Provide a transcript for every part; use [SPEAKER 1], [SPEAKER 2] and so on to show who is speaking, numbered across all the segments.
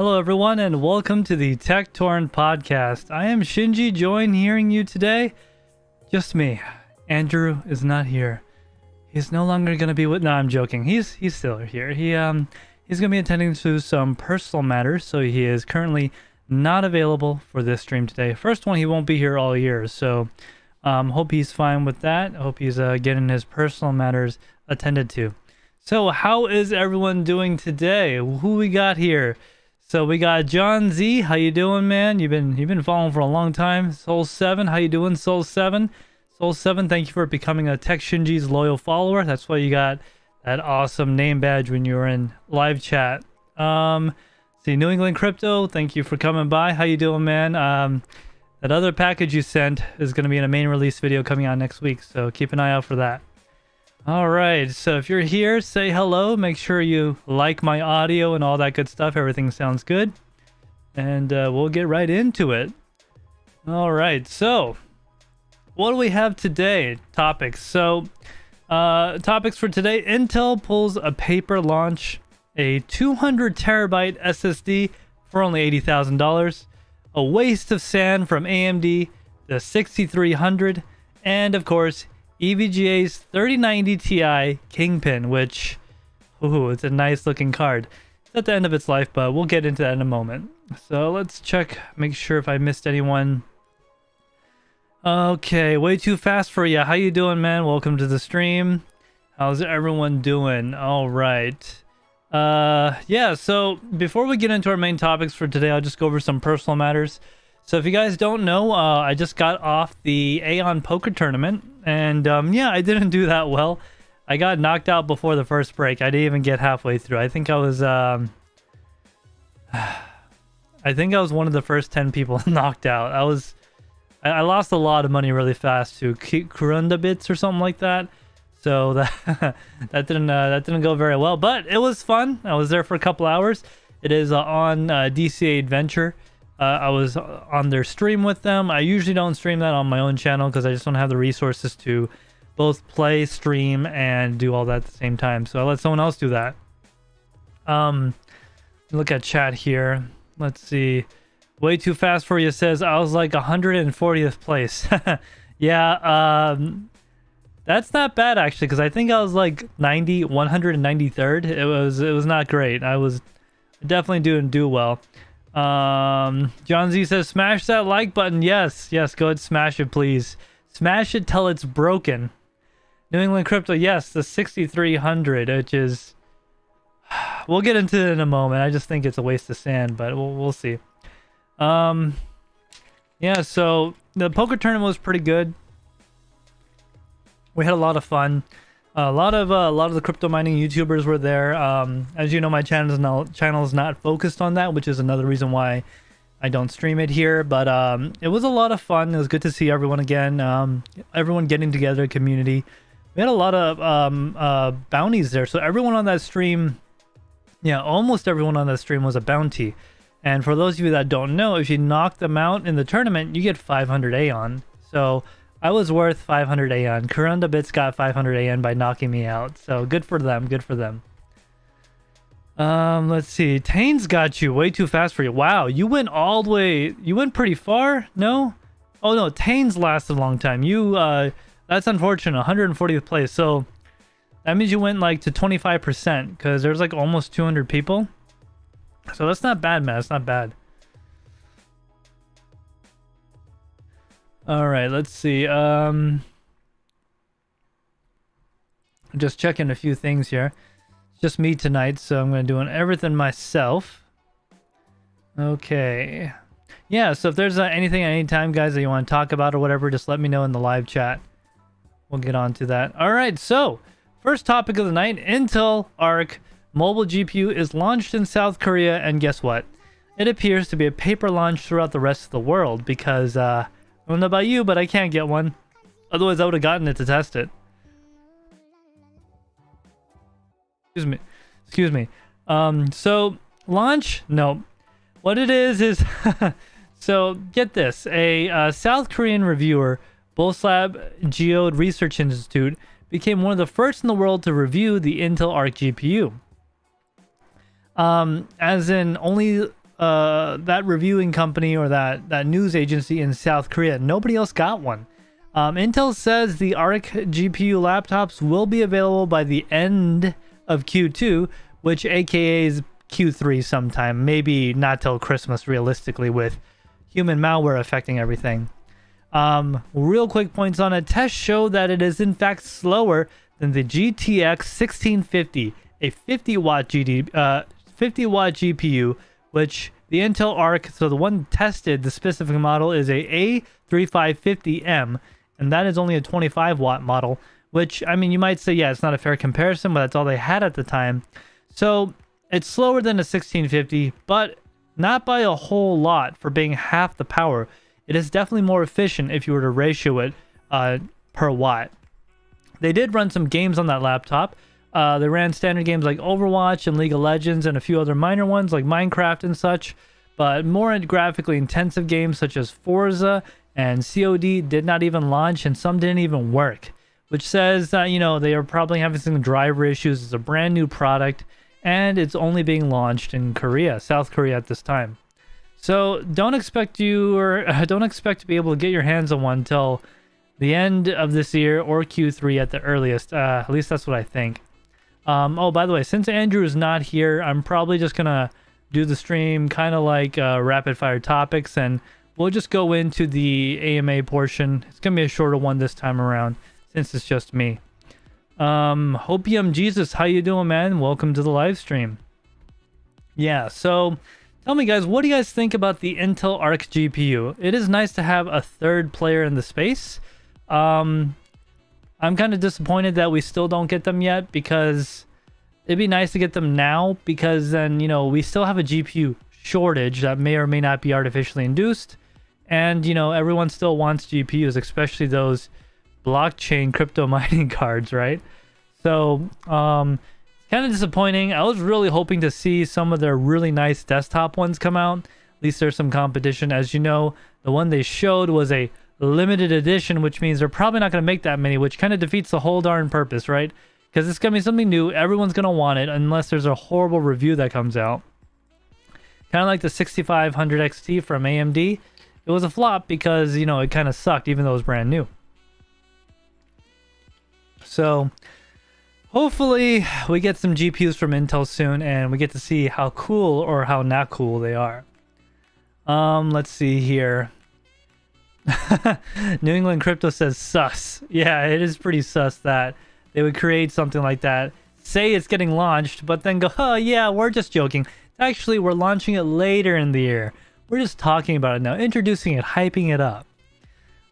[SPEAKER 1] Hello everyone and welcome to the Tek Torrent Podcast. I am Shinji, hearing you today. Just me. Andrew is not here. He's no longer going to be with... No, I'm joking. He's still here. He's going to be attending to some personal matters, so he is currently not available for this stream today. First one, he won't be here all year, so hope he's fine with that. Hope he's getting his personal matters attended to. So how is everyone doing today? Who we got here? So we got John Z. How you doing, man? You've been following for a long time. Soul 7, how you doing, Soul 7? Soul 7, thank you for becoming a TekShinji's loyal follower. That's why you got that awesome name badge when you were in live chat. See, New England Crypto, thank you for coming by. How you doing, man? That other package you sent is going to be in a main release video coming out next week, so keep an eye out for that. All right, so if you're here, say hello. Make sure you like my audio and all that good stuff. Everything sounds good. And we'll get right into it. All right, so what do we have today? Topics. So topics for today. Intel pulls a paper launch, a 200 terabyte SSD for only $80,000. A waste of sand from AMD, the 6300, and of course, EVGA's 3090 Ti Kingpin, which, it's a nice looking card. It's at the end of its life, but we'll get into that in a moment. So let's check, make sure if I missed anyone. Okay, way too fast for you. How you doing, man? Welcome to the stream. How's everyone doing? All right. Yeah, so before we get into our main topics for today, I'll just go over some personal matters. So if you guys don't know, I just got off the Aeon poker tournament, and yeah, I didn't do that well. I got knocked out before the first break. I didn't even get halfway through. I think I was one of the first 10 people knocked out. I lost a lot of money really fast to Kurunda bits or something like that. So that that didn't go very well, but it was fun. I was there for a couple hours. It is on DCA Adventure. I was on their stream with them. I usually don't stream that on my own channel because I just don't have the resources to both play, stream, and do all that at the same time. So I let someone else do that. Look at chat here. Let's see. Way too fast for you says I was like 140th place. Yeah, that's not bad actually, because I think I was like 193rd. It was not great. I was definitely didn't do well. John Z says smash that like button. Yes, go ahead, smash it, please. Smash it till it's broken. New England Crypto, yes, the 6300, which is, we'll get into it in a moment. I just think it's a waste of sand, but we'll see. Yeah, so the poker tournament was pretty good. We had a lot of fun. A lot of the crypto mining YouTubers were there. As you know, my channel is not focused on that, which is another reason why I don't stream it here. But it was a lot of fun. It was good to see everyone again. Everyone getting together, community. We had a lot of bounties there. So everyone on that stream, yeah, almost everyone on that stream was a bounty. And for those of you that don't know, if you knock them out in the tournament, you get 500 Aeon. So I was worth 500 Aeon. Kurunda Bits got 500 Aeon by knocking me out. So good for them. Good for them. Let's see. Tane's got you way too fast for you. Wow, you went all the way. You went pretty far. No? Oh no, Tane's lasted a long time. You that's unfortunate. 140th place. So that means you went like to 25% because there's like almost 200 people. So that's not bad, man. That's not bad. All right, let's see. Just checking a few things here. It's just me tonight, so I'm going to do everything myself. Okay. Yeah, so if there's anything at any time, guys, that you want to talk about or whatever, just let me know in the live chat. We'll get on to that. All right, so first topic of the night, Intel Arc mobile GPU is launched in South Korea, and guess what? It appears to be a paper launch throughout the rest of the world because I don't know about you, but I can't get one. Otherwise, I would have gotten it to test it. Excuse me. So launch? No. What it is so get this. A South Korean reviewer, Bolslab Geode Research Institute, became one of the first in the world to review the Intel Arc GPU. As in only that reviewing company or that news agency in South Korea. Nobody else got one. Intel says the Arc GPU laptops will be available by the end of Q2, which aka is Q3 sometime. Maybe not till Christmas, realistically, with human malware affecting everything. Real quick points on it. Tests show that it is in fact slower than the GTX 1650, a 50 watt GPU, which the Intel Arc, so the one tested, the specific model is a A3550M, and that is only a 25 watt model, which, I mean, you might say, yeah, it's not a fair comparison, but that's all they had at the time. So it's slower than a 1650, but not by a whole lot for being half the power. It is definitely more efficient if you were to ratio it per watt. They did run some games on that laptop. They ran standard games like Overwatch and League of Legends and a few other minor ones like Minecraft and such, but more graphically intensive games such as Forza and COD did not even launch, and some didn't even work, which says that, you know, they are probably having some driver issues. It's a brand new product, and it's only being launched in Korea, South Korea at this time. So don't expect to be able to get your hands on one until the end of this year or Q3 at the earliest. At least that's what I think. Oh, by the way, since Andrew is not here, I'm probably just gonna do the stream kind of like rapid fire topics, and we'll just go into the AMA portion. It's gonna be a shorter one this time around since it's just me. Hopium Jesus, how you doing, man? Welcome to the live stream. Yeah, so tell me, guys, what do you guys think about the Intel Arc GPU? It is nice to have a third player in the space. I'm kind of disappointed that we still don't get them yet, because it'd be nice to get them now, because then, you know, we still have a GPU shortage that may or may not be artificially induced. And, you know, everyone still wants GPUs, especially those blockchain crypto mining cards, right? So, kind of disappointing. I was really hoping to see some of their really nice desktop ones come out. At least there's some competition. As you know, the one they showed was a limited edition, which means they're probably not going to make that many, which kind of defeats the whole darn purpose, right? Because it's going to be something new. Everyone's going to want it unless there's a horrible review that comes out. Kind of like the 6500 XT from AMD. It was a flop because, you know, it kind of sucked even though it was brand new. So hopefully we get some GPUs from Intel soon and we get to see how cool or how not cool they are. Let's see here. New England Crypto says sus. Yeah, it is pretty sus that they would create something like that, say it's getting launched, but then go, oh yeah, we're just joking. Actually, we're launching it later in the year. We're just talking about it now, introducing it, hyping it up.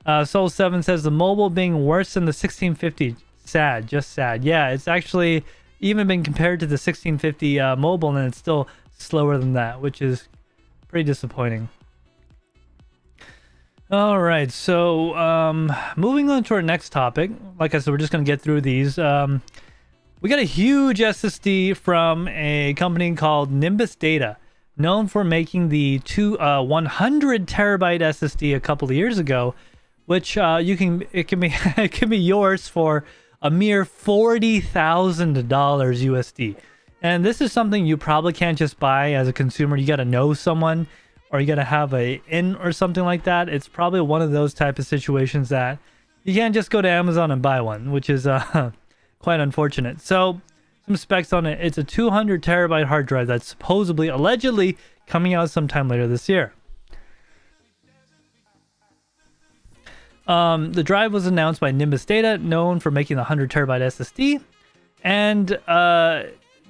[SPEAKER 1] Soul7 says the mobile being worse than the 1650. Sad, just sad. Yeah, it's actually even been compared to the 1650 mobile, and it's still slower than that, which is pretty disappointing. All right, so moving on to our next topic. Like I said, we're just going to get through these. We got a huge SSD from a company called Nimbus Data, known for making the 100 terabyte SSD a couple of years ago, which it can be yours for a mere $40,000 USD. And this is something you probably can't just buy as a consumer. You got to know someone, or you got to have a in or something like that. It's probably one of those type of situations that you can't just go to Amazon and buy one, which is quite unfortunate. So some specs on it. It's a 200 terabyte hard drive that's supposedly, allegedly, coming out sometime later this year. The drive was announced by Nimbus Data, known for making the 100 terabyte SSD, and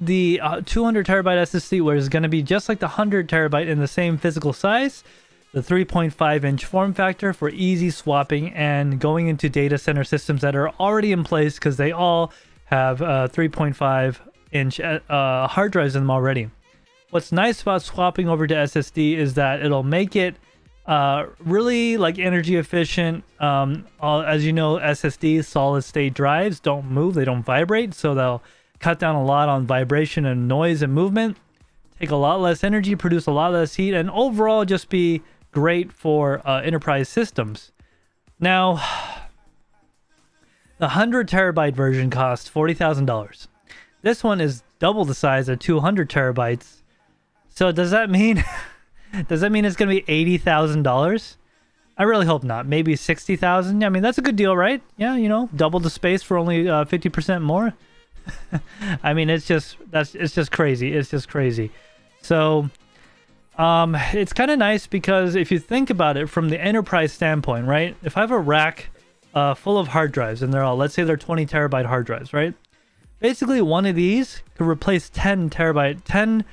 [SPEAKER 1] the 200 terabyte SSD, where it's going to be just like the 100 terabyte in the same physical size, the 3.5 inch form factor for easy swapping and going into data center systems that are already in place, because they all have 3.5 inch hard drives in them already. What's nice about swapping over to SSD is that it'll make it really like energy efficient. As you know, SSD solid state drives don't move, they don't vibrate, so they'll cut down a lot on vibration and noise and movement, take a lot less energy, produce a lot less heat, and overall just be great for enterprise systems. Now, the 100 terabyte version costs $40,000. This one is double the size of 200 terabytes. So does that mean Does that mean it's going to be $80,000? I really hope not. Maybe 60,000. I mean, that's a good deal, right? Yeah, you know, double the space for only 50% more. I mean, it's just crazy. It's just crazy. So, it's kind of nice because if you think about it from the enterprise standpoint, right? If I have a rack full of hard drives and they're all, let's say they're 20 terabyte hard drives, right? Basically, one of these could replace 10 terabyte, 20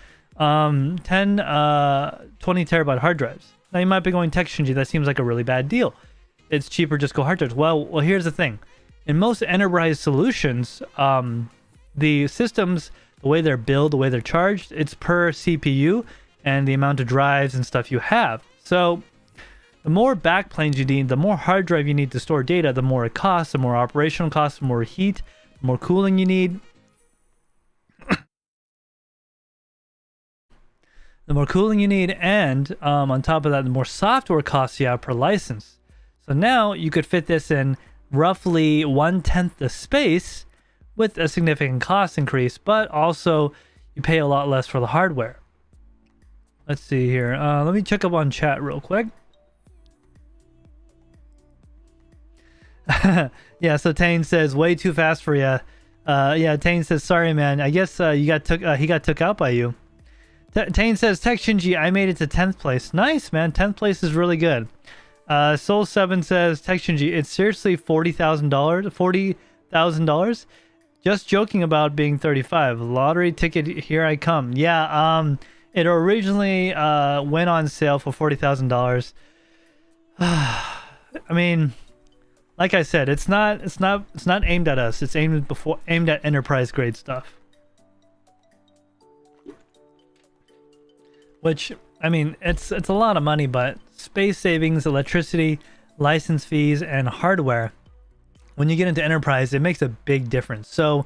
[SPEAKER 1] terabyte hard drives. Now you might be going, TekShinji, that seems like a really bad deal. It's cheaper, just go hard drives. Well, here's the thing. In most enterprise solutions, the systems, the way they're built, the way they're charged, it's per CPU and the amount of drives and stuff you have. So the more backplanes you need, the more hard drive you need to store data, the more it costs, the more operational costs, the more heat, the more cooling you need. The more cooling you need, and on top of that, the more software costs you have per license. So now you could fit this in roughly 1/10 the space with a significant cost increase, but also you pay a lot less for the hardware. Let's see here. Let me check up on chat real quick. Yeah, so Tane says, way too fast for you. Yeah, Tane says, sorry, man. I guess he got took out by you. Tane says, TekShinji, I made it to 10th place. Nice, man. 10th place is really good. Soul7 says, TekShinji, it's seriously $40,000. $40,000? Just joking about being 35. Lottery ticket, here I come. Yeah, it originally went on sale for $40,000. I mean, like I said, it's not aimed at us. It's aimed at enterprise grade stuff. Which, I mean, it's a lot of money, but space savings, electricity, license fees, and hardware, when you get into enterprise, it makes a big difference. So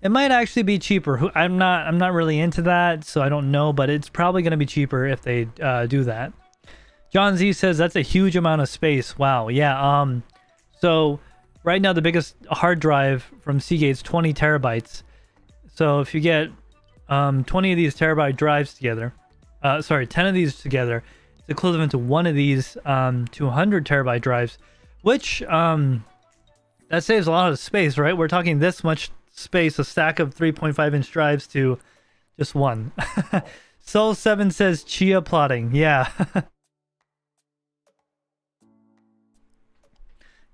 [SPEAKER 1] it might actually be cheaper. I'm not really into that, so I don't know, but it's probably going to be cheaper if they do that. John Z says that's a huge amount of space. Wow. Yeah. So right now the biggest hard drive from Seagate's 20 terabytes. So if you get 20 of these terabyte drives together, 10 of these together, it's equivalent to one of these 200 terabyte drives, which that saves a lot of space, right? We're talking this much space, a stack of 3.5-inch drives to just one. Soul7 says chia plotting. Yeah.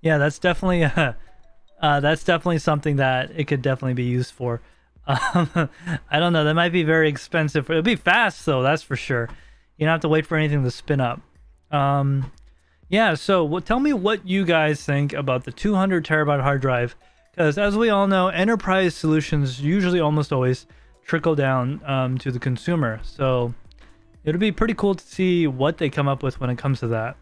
[SPEAKER 1] Yeah, that's definitely something that it could definitely be used for. I don't know. That might be very expensive. It'll be fast though, that's for sure. You don't have to wait for anything to spin up. Yeah. So, tell me what you guys think about the 200 terabyte hard drive, because as we all know, enterprise solutions usually almost always trickle down to the consumer. So, it'll be pretty cool to see what they come up with when it comes to that.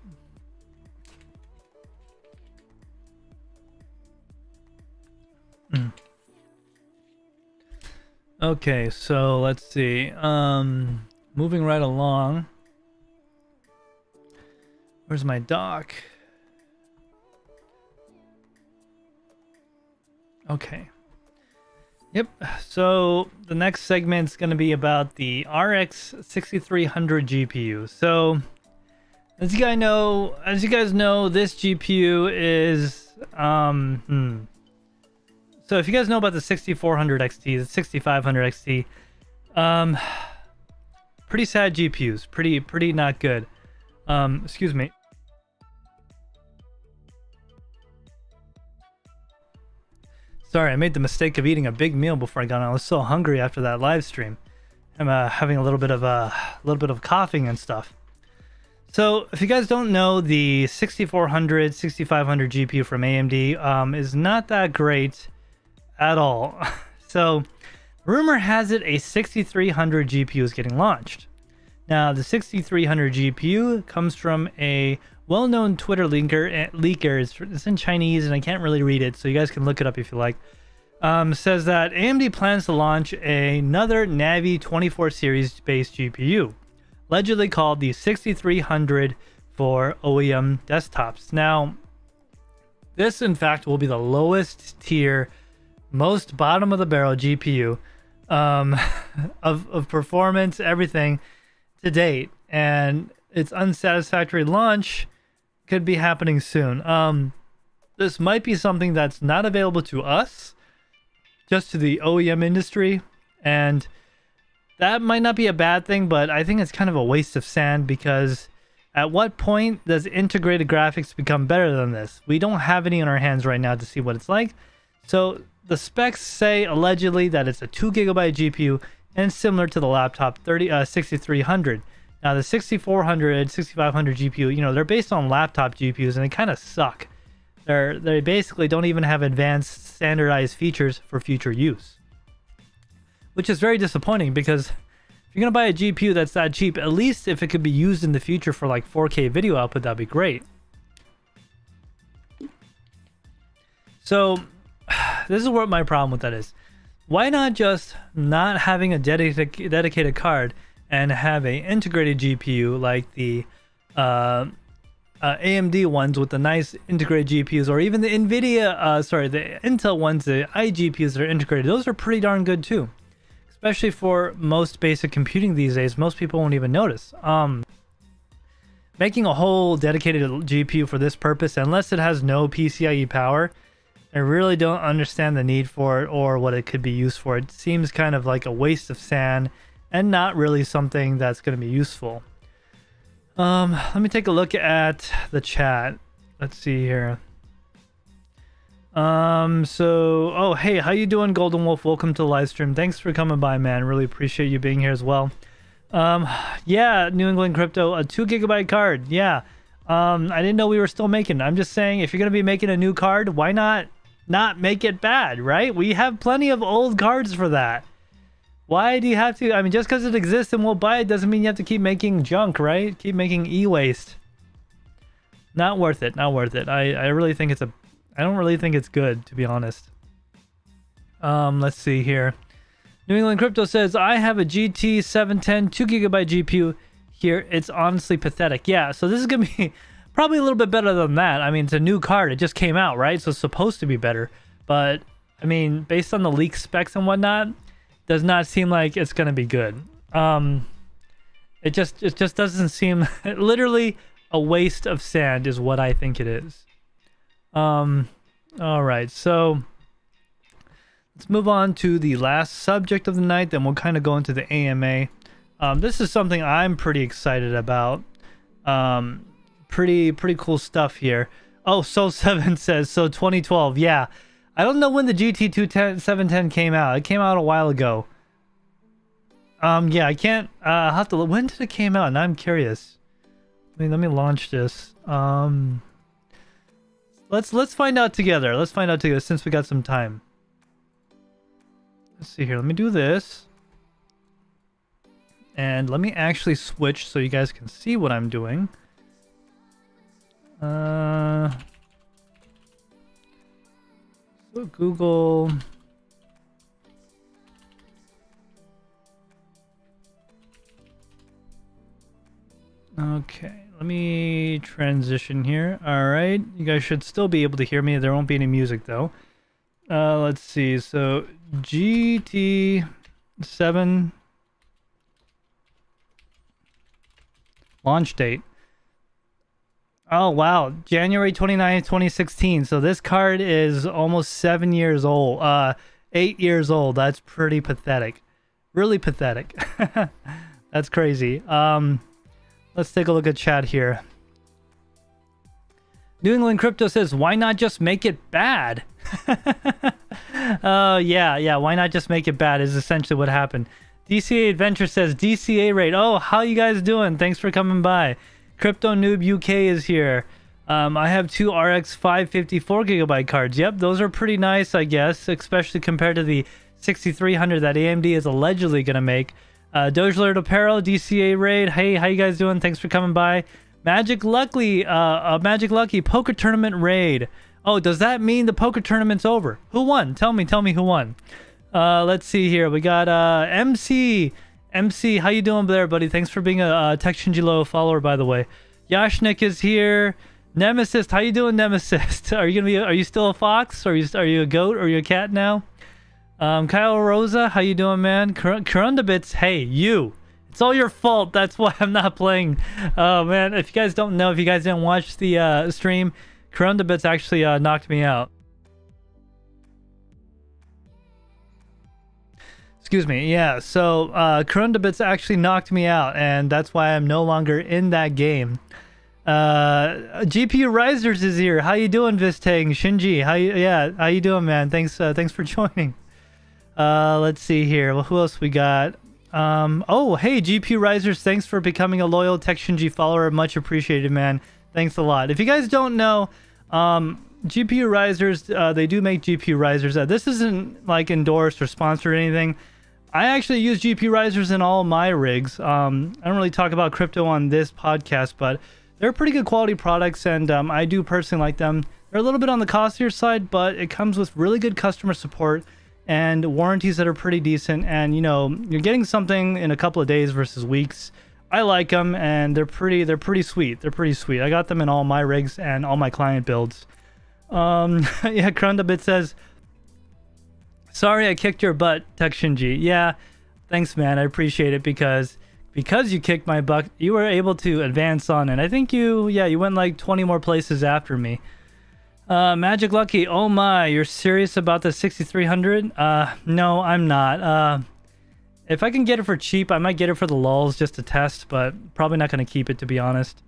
[SPEAKER 1] Okay, so let's see. Moving right along. Where's my doc? Okay. Yep. So the next segment's going to be about the RX 6300 GPU. So as you guys know, this GPU is So if you guys know about the 6400 XT, the 6500 XT, pretty sad GPUs, pretty not good. Excuse me. Sorry, I made the mistake of eating a big meal before I got on. I was so hungry after that live stream. I'm having a little bit of coughing and stuff. So if you guys don't know, the 6400, 6500 GPU from AMD is not that great at all. So rumor has it a 6300 GPU is getting launched. Now the 6300 GPU comes from a well-known Twitter leaker. It's in Chinese and I can't really read it, so you guys can look it up if you like. Says that AMD plans to launch another Navi 24 series based GPU, allegedly called the 6300 for OEM desktops. Now this in fact will be the lowest tier, most bottom of the barrel GPU of performance, everything to date, and its unsatisfactory launch could be happening soon. This might be something that's not available to us, just to the OEM industry, and that might not be a bad thing, but I think it's kind of a waste of sand, because at what point does integrated graphics become better than this? We don't have any in our hands right now to see what it's like. So the specs say allegedly that it's a 2GB GPU and similar to the laptop 6300. Now the 6400, 6500 GPU, you know, they're based on laptop GPUs and they kind of suck. They basically don't even have advanced standardized features for future use, which is very disappointing, because if you're gonna buy a GPU that's that cheap, at least if it could be used in the future for like 4K video output, that'd be great. So this is what my problem with that is. Why not just not having a dedicated card and have a integrated GPU like the AMD ones with the nice integrated GPUs, or even the NVIDIA, the Intel ones, the iGPUs that are integrated. Those are pretty darn good too. Especially for most basic computing these days, most people won't even notice. Making a whole dedicated GPU for this purpose, unless it has no PCIe power, I really don't understand the need for it or what it could be used for. It seems kind of like a waste of sand and not really something that's going to be useful. Let me take a look at the chat. Let's see here. Oh, hey, how you doing, Golden Wolf? Welcome to the live stream. Thanks for coming by, man. Really appreciate you being here as well. Yeah, New England Crypto, a 2GB card. Yeah. I didn't know we were still making. I'm just saying, if you're going to be making a new card, why not make it bad, right? We have plenty of old cards for that. Why do you have to? I mean, just because it exists and we'll buy it doesn't mean you have to keep making junk, right? Keep making e-waste. Not worth it. Not worth it. I really think I don't really think it's good, to be honest. Let's see here. New England Crypto says, I have a GT 710 2GB GPU here. It's honestly pathetic. Yeah, so this is going to be probably a little bit better than that. I mean, it's a new card. It just came out, right? So it's supposed to be better. But, I mean, based on the leak specs and whatnot, does not seem like it's going to be good. It just doesn't seem... literally a waste of sand is what I think it is. All right, so let's move on to the last subject of the night, then we'll kind of go into the AMA. This is something I'm pretty excited about. Pretty cool stuff here. Oh, Soul7 says, so 2012, yeah. I don't know when the GT 710 came out. It came out a while ago. Yeah, I can't, I'll have to, when did it came out? Now I'm curious. Let me launch this. Let's find out together. Let's find out together since we got some time. Let's see here. Let me do this. And let me actually switch so you guys can see what I'm doing. So Google. Okay, let me transition here. All right, you guys should still be able to hear me. There won't be any music though. Let's see. So GT7 launch date. Oh wow, January 29th, 2016. So this card is almost 7 years old. 8 years old. That's pretty pathetic. Really pathetic. That's crazy. Let's take a look at chat here. New England Crypto says, why not just make it bad? Yeah, why not just make it bad is essentially what happened. DCA Adventure says, DCA rate. Oh, how you guys doing? Thanks for coming by. Crypto Noob UK is here. I have two RX 550 4GB cards. Yep, those are pretty nice, I guess, especially compared to the 6300 that AMD is allegedly going to make. Dogelord Apparel, DCA Raid. Hey, how you guys doing? Thanks for coming by. Magic Lucky Poker Tournament Raid. Oh, does that mean the poker tournament's over? Who won? Tell me who won. Let's see here. We got MC. MC, how you doing there, buddy? Thanks for being a TekShinji Low follower, by the way. Yashnik is here. Nemesis, how you doing, Nemesis? Are you still a fox? Are you a goat? Or are you a cat now? Kyle Rosa, how you doing, man? Kurundabits, hey, you. It's all your fault. That's why I'm not playing. Oh man, if you guys don't know, if you guys didn't watch the stream, Corundabits actually knocked me out. Excuse me. Yeah, so Corundabits actually knocked me out, and that's why I'm no longer in that game. GPU Risers is here. How you doing, Vistang? Shinji, how you doing, man? Thanks for joining. Let's see here. Well, who else we got? Oh, hey, GPU Risers, thanks for becoming a loyal TekShinji follower. Much appreciated, man. Thanks a lot. If you guys don't know, GPU Risers, they do make GPU Risers. This isn't like endorsed or sponsored or anything. I actually use GPU Risers in all my rigs. I don't really talk about crypto on this podcast, but they're pretty good quality products, and I do personally like them. They're a little bit on the costlier side, but it comes with really good customer support and warranties that are pretty decent. And you know, you're getting something in a couple of days versus weeks. I like them, and they're pretty sweet. They're pretty sweet. I got them in all my rigs and all my client builds. Yeah, Krundabit says, sorry I kicked your butt, TekShinji. Yeah, thanks, man. I appreciate it because you kicked my butt, you were able to advance on, and I think you went like 20 more places after me. Magic Lucky, oh my, you're serious about the 6300? No, I'm not. If I can get it for cheap, I might get it for the lulz just to test, but probably not going to keep it, to be honest.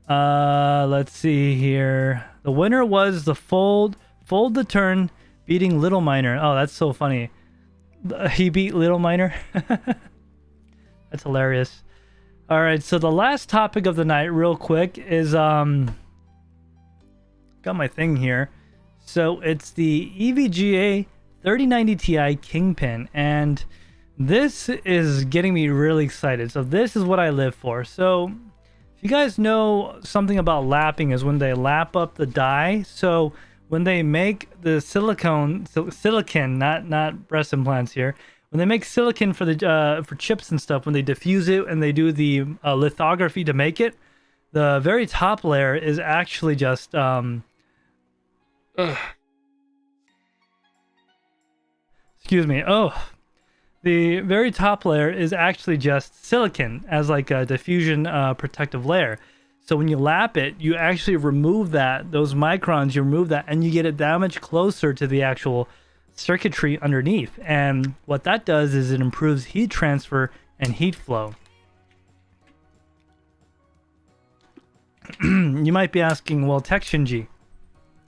[SPEAKER 1] Let's see here. The winner was the fold the turn, beating Little Miner. Oh, that's so funny. He beat Little Miner. That's hilarious. All right, so the last topic of the night, real quick, is got my thing here. So it's the EVGA 3090 Ti Kingpin, and this is getting me really excited. So this is what I live for. So if you guys know something about lapping, is when they lap up the die. So when they make the silicon, not breast implants here, when they make silicon for the for chips and stuff, when they diffuse it and they do the lithography to make it, the very top layer is actually just excuse me. Oh, the very top layer is actually just silicon as like a diffusion protective layer. So when you lap it, you actually remove those microns, you remove that, and you get it that much closer to the actual circuitry underneath. And what that does is it improves heat transfer and heat flow. You might be asking, well, TekShinji,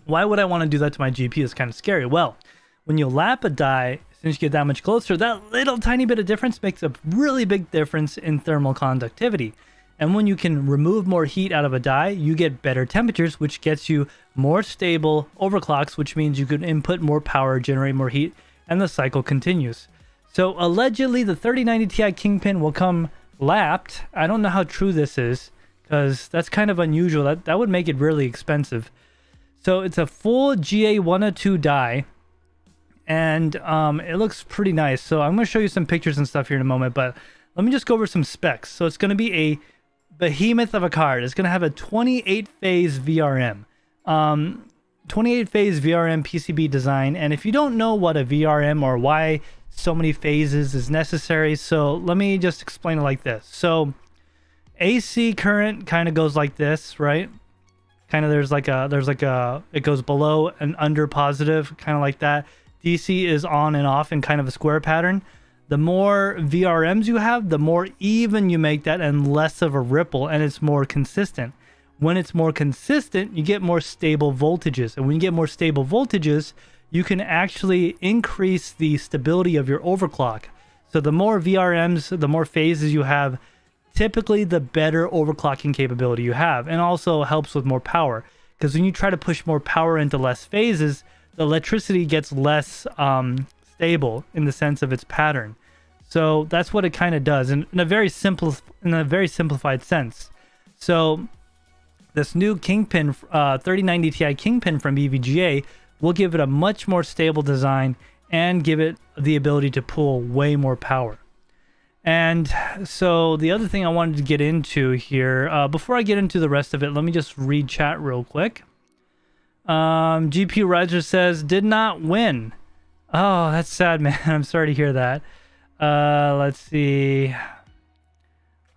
[SPEAKER 1] why would I want to do that to my GPU? It's kind of scary. Well, when you lap a die, since you get that much closer, that little tiny bit of difference makes a really big difference in thermal conductivity. And when you can remove more heat out of a die, you get better temperatures, which gets you more stable overclocks, which means you can input more power, generate more heat, and the cycle continues. So allegedly, the 3090 Ti Kingpin will come lapped. I don't know how true this is, because that's kind of unusual. That would make it really expensive. So it's a full GA102 die, and it looks pretty nice. So I'm going to show you some pictures and stuff here in a moment, but let me just go over some specs. So it's going to be a behemoth of a card. It's going to have a 28-phase VRM. 28-phase VRM PCB design. And if you don't know what a VRM or why so many phases is necessary, so let me just explain it like this. So AC current kind of goes like this, right? Kind of it goes below and under positive, kind of like that. DC is on and off in kind of a square pattern. The more VRMs you have, the more even you make that and less of a ripple, and it's more consistent. When it's more consistent, you get more stable voltages. And when you get more stable voltages, you can actually increase the stability of your overclock. So the more VRMs, the more phases you have, typically the better overclocking capability you have, and also helps with more power. Because when you try to push more power into less phases, the electricity gets less stable in the sense of its pattern. So that's what it kind of does in a very simplified sense. So this new Kingpin 3090 Ti Kingpin from EVGA will give it a much more stable design and give it the ability to pull way more power. And so the other thing I wanted to get into here, before I get into the rest of it, let me just read chat real quick. GPU Riser says, did not win. Oh, that's sad, man. I'm sorry to hear that. Let's see.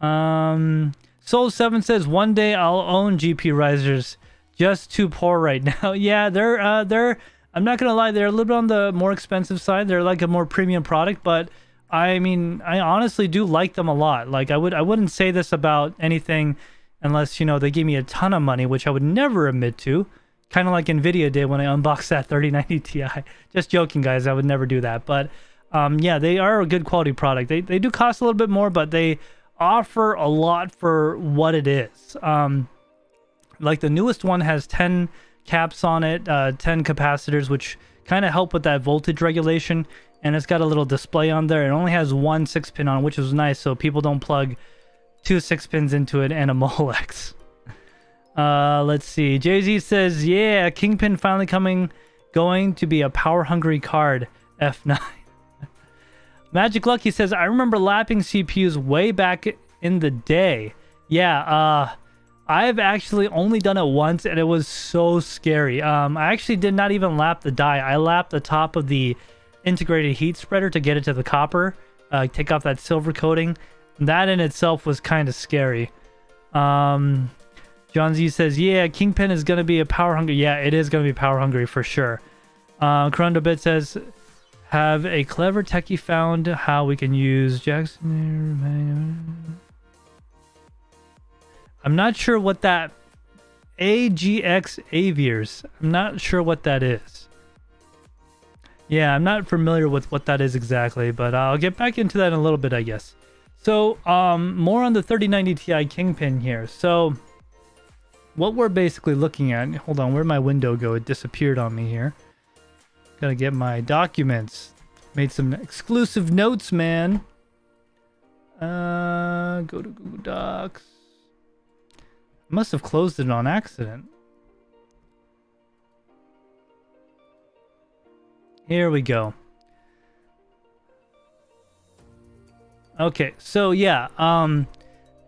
[SPEAKER 1] Soul7 says, one day I'll own GP risers. Just too poor right now. Yeah, they're I'm not gonna lie, they're a little bit on the more expensive side. They're like a more premium product, but I mean, I honestly do like them a lot. Like I wouldn't say this about anything unless, you know, they gave me a ton of money, which I would never admit to. Kind of like Nvidia did when I unboxed that 3090 Ti. Just joking, guys. I would never do that. But yeah, they are a good quality product. They do cost a little bit more, but they offer a lot for what it is. Like the newest one has 10 caps on it, 10 capacitors, which kind of help with that voltage regulation. And it's got a little display on there. It only has one 6-pin on, which is nice, so people don't plug 2 6-pins into it and a Molex. Let's see. Jay-Z says, yeah, Kingpin finally going to be a power-hungry card. F9. Magic Lucky says, I remember lapping CPUs way back in the day. Yeah, I've actually only done it once, and it was so scary. I actually did not even lap the die. I lapped the top of the integrated heat spreader to get it to the copper, take off that silver coating. That in itself was kind of scary. John Z says, yeah, Kingpin is going to be a power hungry. Yeah, it is going to be power hungry for sure. Corundabit says, have a clever techie found how we can use Jackson? I'm not sure what that AGX Aviers. I'm not sure what that is. Yeah, I'm not familiar with what that is exactly, but I'll get back into that in a little bit, I guess. So, more on the 3090 Ti Kingpin here. So, what we're basically looking at... Hold on, where'd my window go? It disappeared on me here. Gotta get my documents. Made some exclusive notes, man. Go to Google Docs. Must have closed it on accident. Here we go. Okay, so yeah,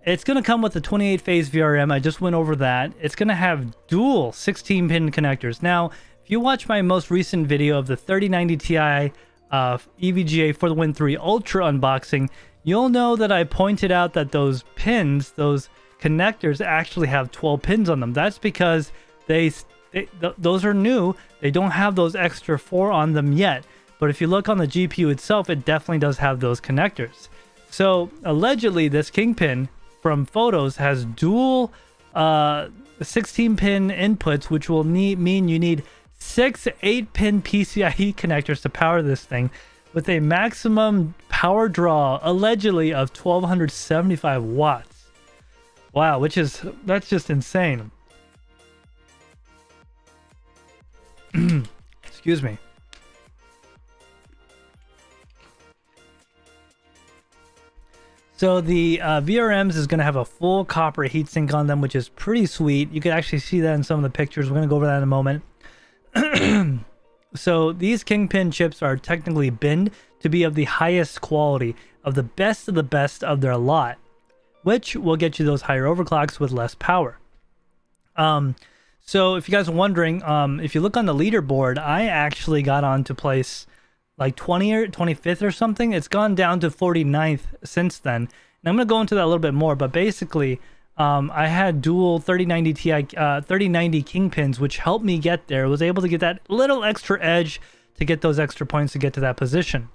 [SPEAKER 1] it's gonna come with a 28-phase VRM. I just went over that. It's gonna have dual 16-pin connectors. Now, if you watch my most recent video of the 3090 Ti EVGA for the Win 3 Ultra unboxing, you'll know that I pointed out that those pins, those connectors actually have 12 pins on them. That's because those are new. They don't have those extra 4 on them yet. But if you look on the GPU itself, it definitely does have those connectors. So allegedly, this Kingpin from photos has dual 16-pin inputs, which will mean you need 6 8-pin PCIe connectors to power this thing, with a maximum power draw allegedly of 1275 watts. Wow, that's just insane. Excuse me. So the VRMs is going to have a full copper heatsink on them, which is pretty sweet. You can actually see that in some of the pictures. We're going to go over that in a moment. So these Kingpin chips are technically binned to be of the highest quality, of the best of their lot, which will get you those higher overclocks with less power. So if you guys are wondering, if you look on the leaderboard, I actually got on to place like 20 or 25th or something. It's gone down to 49th since then. And I'm going to go into that a little bit more, but basically, I had dual 3090 Ti, 3090 Kingpins, which helped me get there. I was able to get that little extra edge to get those extra points to get to that position.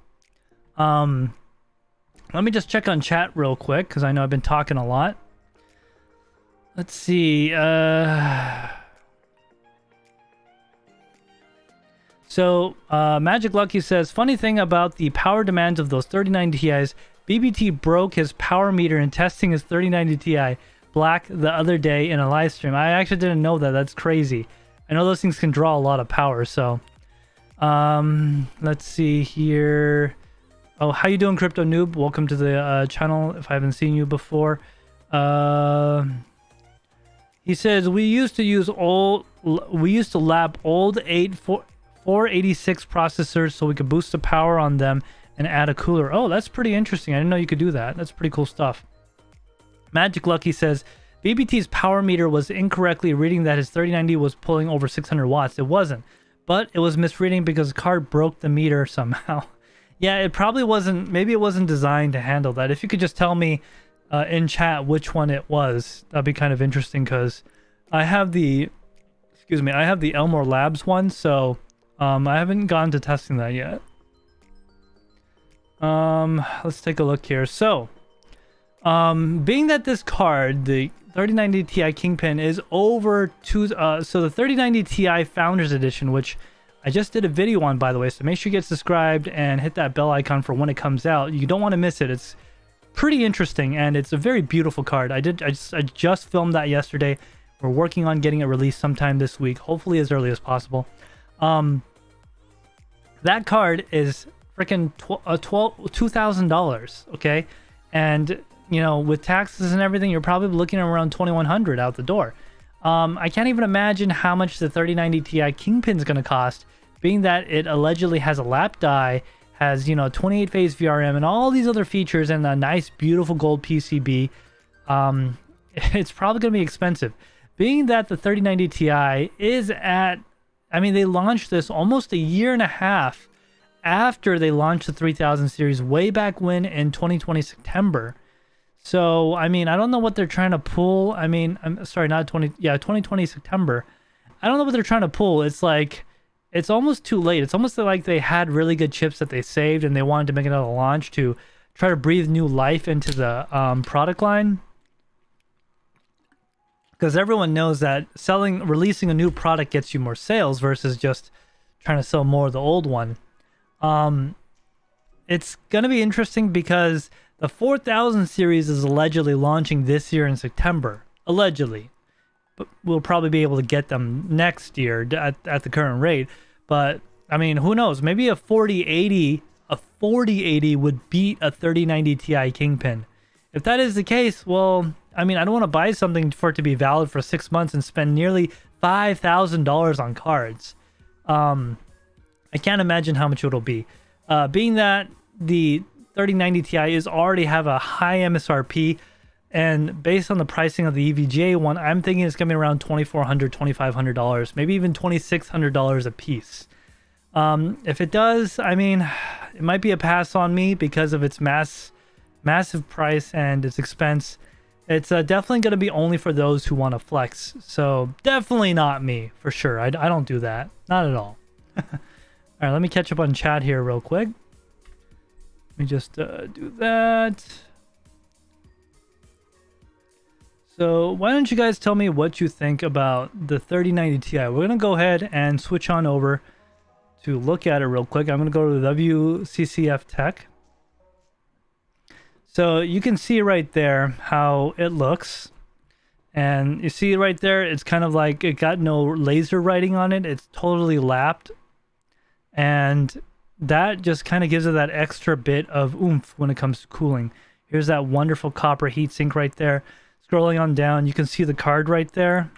[SPEAKER 1] Let me just check on chat real quick, because I know I've been talking a lot. Let's see. So, Magic Lucky says, funny thing about the power demands of those 3090 Ti's, BBT broke his power meter in testing his 3090 Ti Black the other day in a live stream. I actually didn't know that. That's crazy. I know those things can draw a lot of power, so... let's see here... Oh, how you doing, Crypto Noob? Welcome to the channel, if I haven't seen you before. He says, we used to lap old 486 processors so we could boost the power on them and add a cooler. Oh, that's pretty interesting. I didn't know you could do that. That's pretty cool stuff. Magic Lucky says, BBT's power meter was incorrectly reading that his 3090 was pulling over 600 watts. It wasn't, but it was misreading because the card broke the meter somehow. Yeah, it probably wasn't, maybe it wasn't designed to handle that. If you could just tell me in chat which one it was. That'd be kind of interesting because I have the Elmore Labs one, so I haven't gone to testing that yet. Let's take a look here. So being that this card, the 3090 Ti Kingpin, is over so the 3090 Ti Founders Edition, which I just did a video on, by the way, so make sure you get subscribed and hit that bell icon for when it comes out. You don't want to miss it. It's pretty interesting, and it's a very beautiful card. I just filmed that yesterday. We're working on getting it released sometime this week, hopefully as early as possible. That card is freaking $2,000, okay? And you know, with taxes and everything, you're probably looking at around $2,100 out the door. I can't even imagine how much the 3090 Ti Kingpin is going to cost, being that it allegedly has a lap die, has, you know, 28 phase VRM and all these other features, and a nice beautiful gold PCB. It's probably going to be expensive, being that the 3090 Ti is at, I mean, they launched this almost a year and a half after they launched the 3000 series way back when in 2020 September. So, I mean, I don't know what they're trying to pull. I mean, I'm sorry, not 2020 September. I don't know what they're trying to pull. It's like, it's almost too late. It's almost like they had really good chips that they saved and they wanted to make another launch to try to breathe new life into the product line. Because everyone knows that releasing a new product gets you more sales versus just trying to sell more of the old one. It's going to be interesting because the 4000 series is allegedly launching this year in September. Allegedly. But we'll probably be able to get them next year at the current rate. But, I mean, who knows? Maybe a 4080 would beat a 3090 Ti Kingpin. If that is the case, well, I mean, I don't want to buy something for it to be valid for 6 months and spend nearly $5,000 on cards. I can't imagine how much it'll be. Being that the 3090 Ti is already have a high MSRP, and based on the pricing of the EVGA one, I'm thinking it's coming around $2,400, $2,500, maybe even $2,600 a piece. If it does, I mean, it might be a pass on me because of its massive price and its expense. It's definitely going to be only for those who want to flex. So definitely not me, for sure. I don't do that. Not at all. All right, let me catch up on chat here real quick. Let me just do that. So why don't you guys tell me what you think about the 3090 Ti? We're going to go ahead and switch on over to look at it real quick. I'm going to go to the WCCF Tech. So you can see right there how it looks. And you see right there, it's kind of like it got no laser writing on it. It's totally lapped. And that just kind of gives it that extra bit of oomph when it comes to cooling. Here's that wonderful copper heatsink right there. Scrolling on down, you can see the card right there.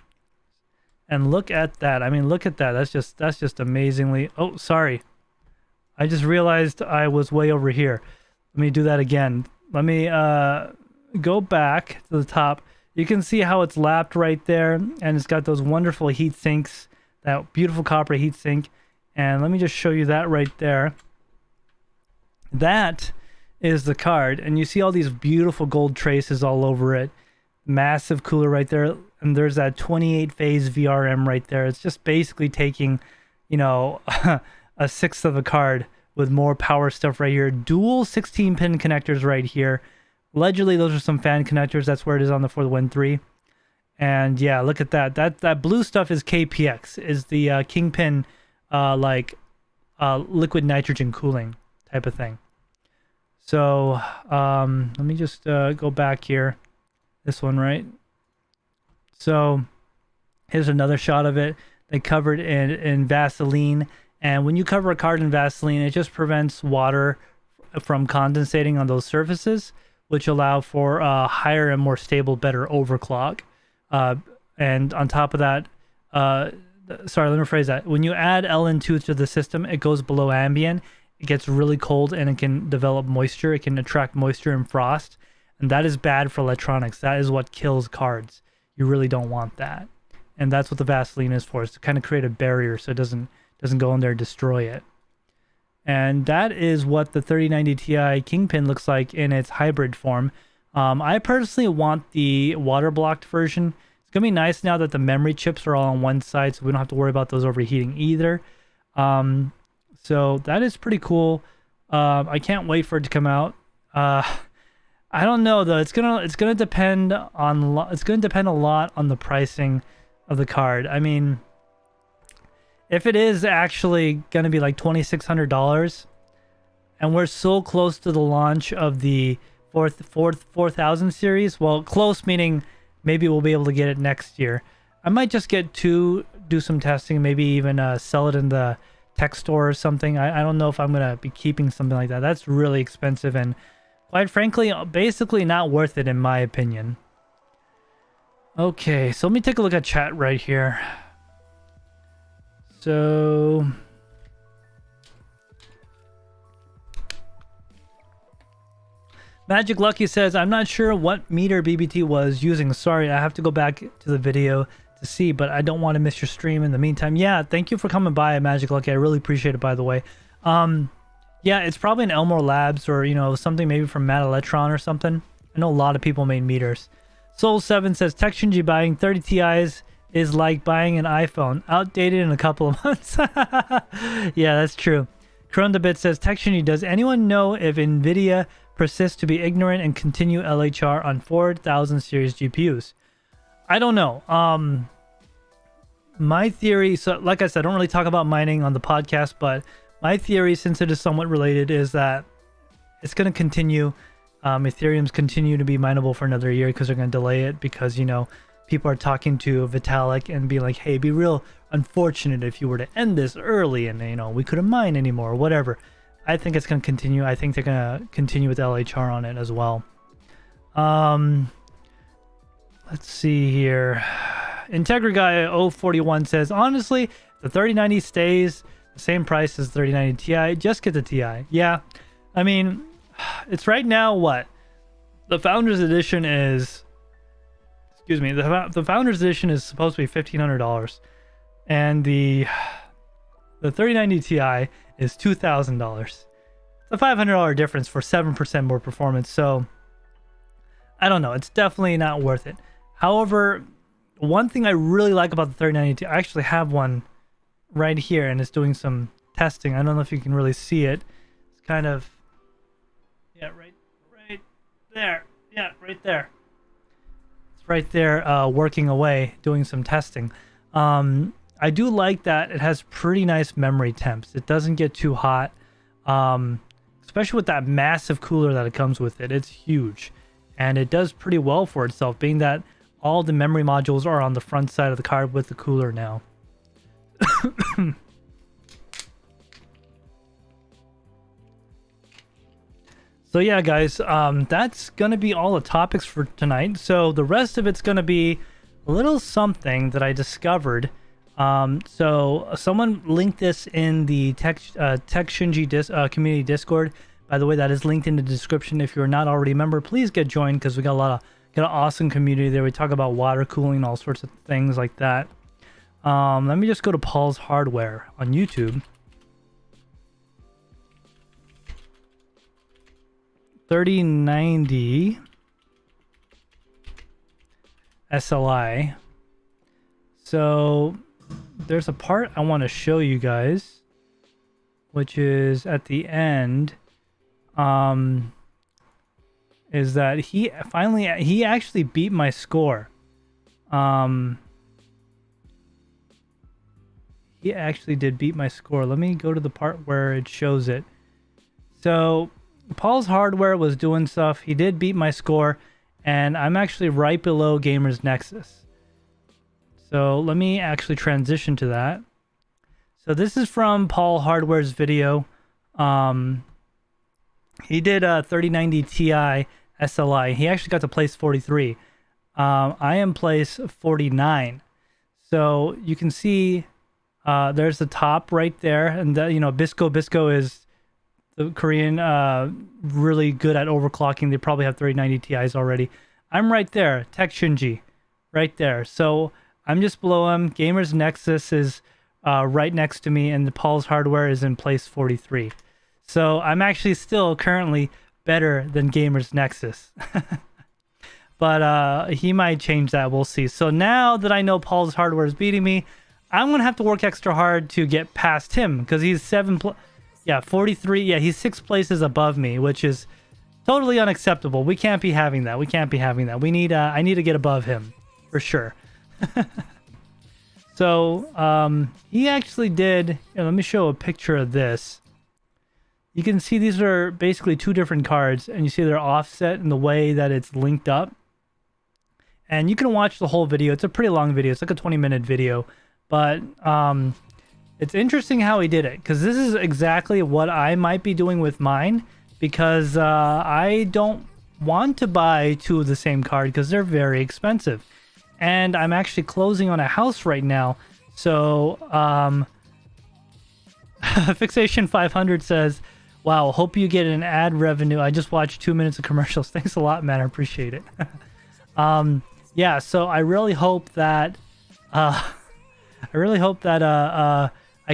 [SPEAKER 1] And look at that. I mean, look at that. That's just amazingly... Oh, sorry. I just realized I was way over here. Let me do that again. Let me go back to the top. You can see how it's lapped right there. And it's got those wonderful heat sinks. That beautiful copper heat sink. And let me just show you that right there. That is the card. And you see all these beautiful gold traces all over it. Massive cooler right there. And there's that 28 phase VRM right there. It's just basically taking, you know, a sixth of a card with more power stuff right here. Dual 16 pin connectors right here. Allegedly, those are some fan connectors. That's where it is on the for the Win 3. And yeah, look at that. That blue stuff is KPX, is the Kingpin liquid nitrogen cooling type of thing. So let me just go back here. This one, right? So here's another shot of it. They covered in Vaseline. And when you cover a card in Vaseline, it just prevents water from condensating on those surfaces, which allow for a higher and more stable, better overclock. And on top of that, sorry, let me rephrase that. When you add LN2 to the system, it goes below ambient. It gets really cold and it can develop moisture. It can attract moisture and frost. And that is bad for electronics. That is what kills cards. You really don't want that. And that's what the Vaseline is for, is to kind of create a barrier so it doesn't go in there and destroy it. And that is what the 3090 Ti Kingpin looks like in its hybrid form. I personally want the water blocked version. It's gonna be nice now that the memory chips are all on one side, so we don't have to worry about those overheating either. So that is pretty cool. I can't wait for it to come out. I don't know though. It's gonna depend on a lot on the pricing of the card. I mean, if it is actually gonna be like $2,600, and we're so close to the launch of the 4000 series, well, close meaning maybe we'll be able to get it next year. I might just get two, do some testing, maybe even sell it in the tech store or something. I don't know if I'm gonna be keeping something like that. That's really expensive and quite frankly basically not worth it in my opinion. Okay, so let me take a look at chat right here. So Magic Lucky says, I'm not sure what meter BBT was using. Sorry, I have to go back to the video to see, but I don't want to miss your stream in the meantime. Yeah, thank you for coming by, Magic Lucky. I really appreciate it, by the way. Yeah, it's probably an Elmore Labs or, you know, something maybe from Mad Electron or something. I know a lot of people made meters. Soul7 says, TekShinji buying 30 Ti's is like buying an iPhone. Outdated in a couple of months. Yeah, that's true. Corundabit says, TekShinji, does anyone know if NVIDIA persists to be ignorant and continue LHR on 4000 series GPUs? I don't know. My theory, so like I said, I don't really talk about mining on the podcast, but my theory, since it is somewhat related, is that it's going to continue. Ethereum's continue to be mineable for another year because they're going to delay it because, you know, people are talking to Vitalik and be like, hey, be real unfortunate if you were to end this early and, you know, we couldn't mine anymore or whatever. I think it's going to continue. I think they're going to continue with LHR on it as well. Let's see here. Integra Guy 041 says, honestly, the 3090 stays the same price as 3090 Ti. Just get the Ti. Yeah. I mean, it's right now what? The Founders Edition is... Excuse me. The Founders Edition is supposed to be $1,500. And the 3090 Ti is $2,000. It's a $500 difference for 7% more performance. So, I don't know. It's definitely not worth it. However, one thing I really like about the 3090 Ti, I actually have one right here and it's doing some testing. I don't know if you can really see it. It's kind of, yeah, right there. Yeah, right there. It's right there working away, doing some testing. I do like that it has pretty nice memory temps. It doesn't get too hot, especially with that massive cooler that it comes with it. It's huge, and it does pretty well for itself, being that all the memory modules are on the front side of the card with the cooler now. So yeah, guys, that's going to be all the topics for tonight. So the rest of it's going to be a little something that I discovered. So someone linked this in the TekShinji community Discord. By the way, that is linked in the description. If you're not already a member, please get joined because we got an awesome community there. We talk about water cooling, all sorts of things like that. Let me just go to Paul's Hardware on YouTube. 3090 SLI. So there's a part I want to show you guys, which is at the end. Is that he actually beat my score. He actually did beat my score. Let me go to the part where it shows it. So Paul's Hardware was doing stuff. He did beat my score, and I'm actually right below Gamers Nexus. So let me actually transition to that. So this is from Paul Hardware's video. He did a 3090 Ti SLI. He actually got to place 43. I am place 49. So you can see there's the top right there, and that, you know, Bisco is the Korean, really good at overclocking. They probably have 3090 Ti's already. I'm right there, TekShinji, right there. So I'm just below him. Gamers Nexus is right next to me, and the Paul's Hardware is in place 43. So I'm actually still currently better than Gamers Nexus. but he might change that. We'll see. So now that I know Paul's hardware is beating me, I'm gonna have to work extra hard to get past him because he's 43. Yeah, he's 6 places above me, which is totally unacceptable. We can't be having that. We can't be having that. We need. I need to get above him for sure. So he actually did. Let me show a picture of this. You can see these are basically 2 different cards, and you see they're offset in the way that it's linked up. And you can watch the whole video. It's a pretty long video. It's like a 20-minute video, but it's interesting how he did it because this is exactly what I might be doing with mine because I don't want to buy 2 of the same card because they're very expensive. And I'm actually closing on a house right now. So Fixation 500 says, wow, hope you get an ad revenue. I just watched 2 minutes of commercials. Thanks a lot, man. I appreciate it. Yeah, so I really hope that I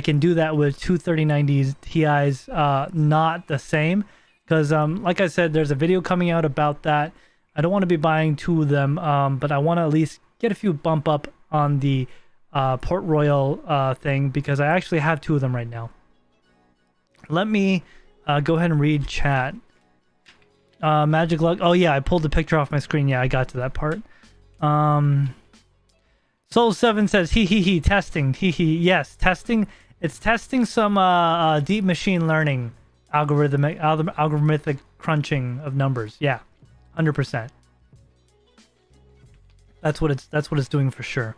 [SPEAKER 1] can do that with 2 3090 Ti's, not the same. Because like I said, there's a video coming out about that. I don't want to be buying 2 of them, but I want to at least get a few bump up on the Port Royal thing because I actually have 2 of them right now. Let me go ahead and read chat. Magic Luck. Oh yeah, I pulled the picture off my screen. Yeah, I got to that part. Soul7 says he testing. Yes, testing. It's testing some deep machine learning algorithmic crunching of numbers. Yeah, 100%. That's what it's doing for sure.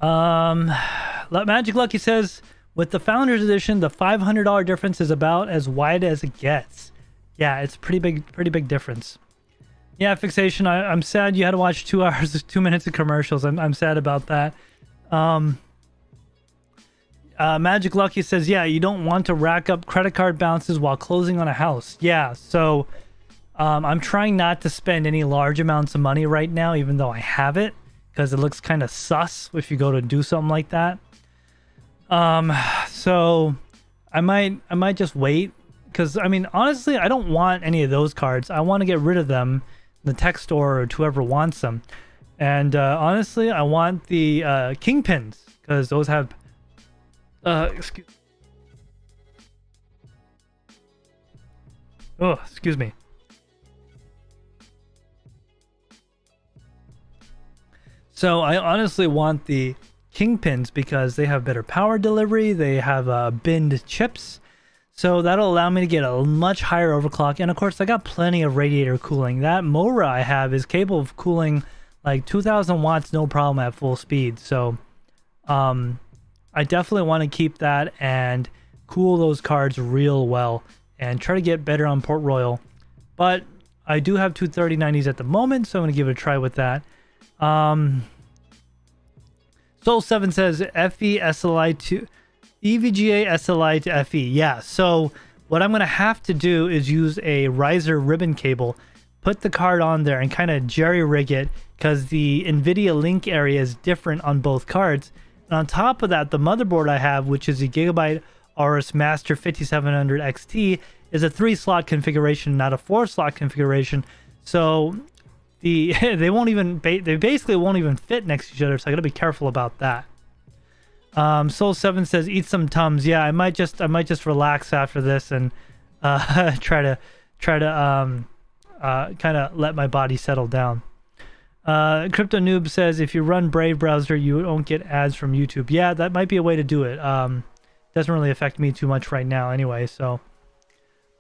[SPEAKER 1] Magic Lucky says with the Founders Edition, the $500 difference is about as wide as it gets. Yeah, it's a pretty big difference. Yeah, Fixation. I'm sad you had to watch 2 hours, 2 minutes of commercials. I'm sad about that. Magic Lucky says, yeah, you don't want to rack up credit card balances while closing on a house. Yeah, so I'm trying not to spend any large amounts of money right now, even though I have it, because it looks kind of sus if you go to do something like that. So I might just wait, because I mean, honestly, I don't want any of those cards. I want to get rid of them in the tech store or to whoever wants them. And honestly, I want the Kingpins, because those have excuse me. So I honestly want the Kingpins because they have better power delivery. They have binned chips. So that'll allow me to get a much higher overclock. And of course, I got plenty of radiator cooling. That Mora I have is capable of cooling like 2,000 watts, no problem at full speed. So I definitely want to keep that and cool those cards real well and try to get better on Port Royal. But I do have 2 3090s at the moment, so I'm going to give it a try with that. Soul7 says FE SLI to EVGA SLI to FE. Yeah, so what I'm going to have to do is use a riser ribbon cable, put the card on there and kind of jerry rig it because the NVIDIA link area is different on both cards. And on top of that, the motherboard I have, which is the Gigabyte Aorus Master 5700 XT, is a 3-slot configuration, not a 4-slot configuration. So they basically won't even fit next to each other. So I got to be careful about that. Soul7 says eat some Tums. Yeah, I might just relax after this and try to kind of let my body settle down. Crypto Noob says if you run Brave browser, you won't get ads from YouTube. Yeah, that might be a way to do it. Doesn't really affect me too much right now anyway. So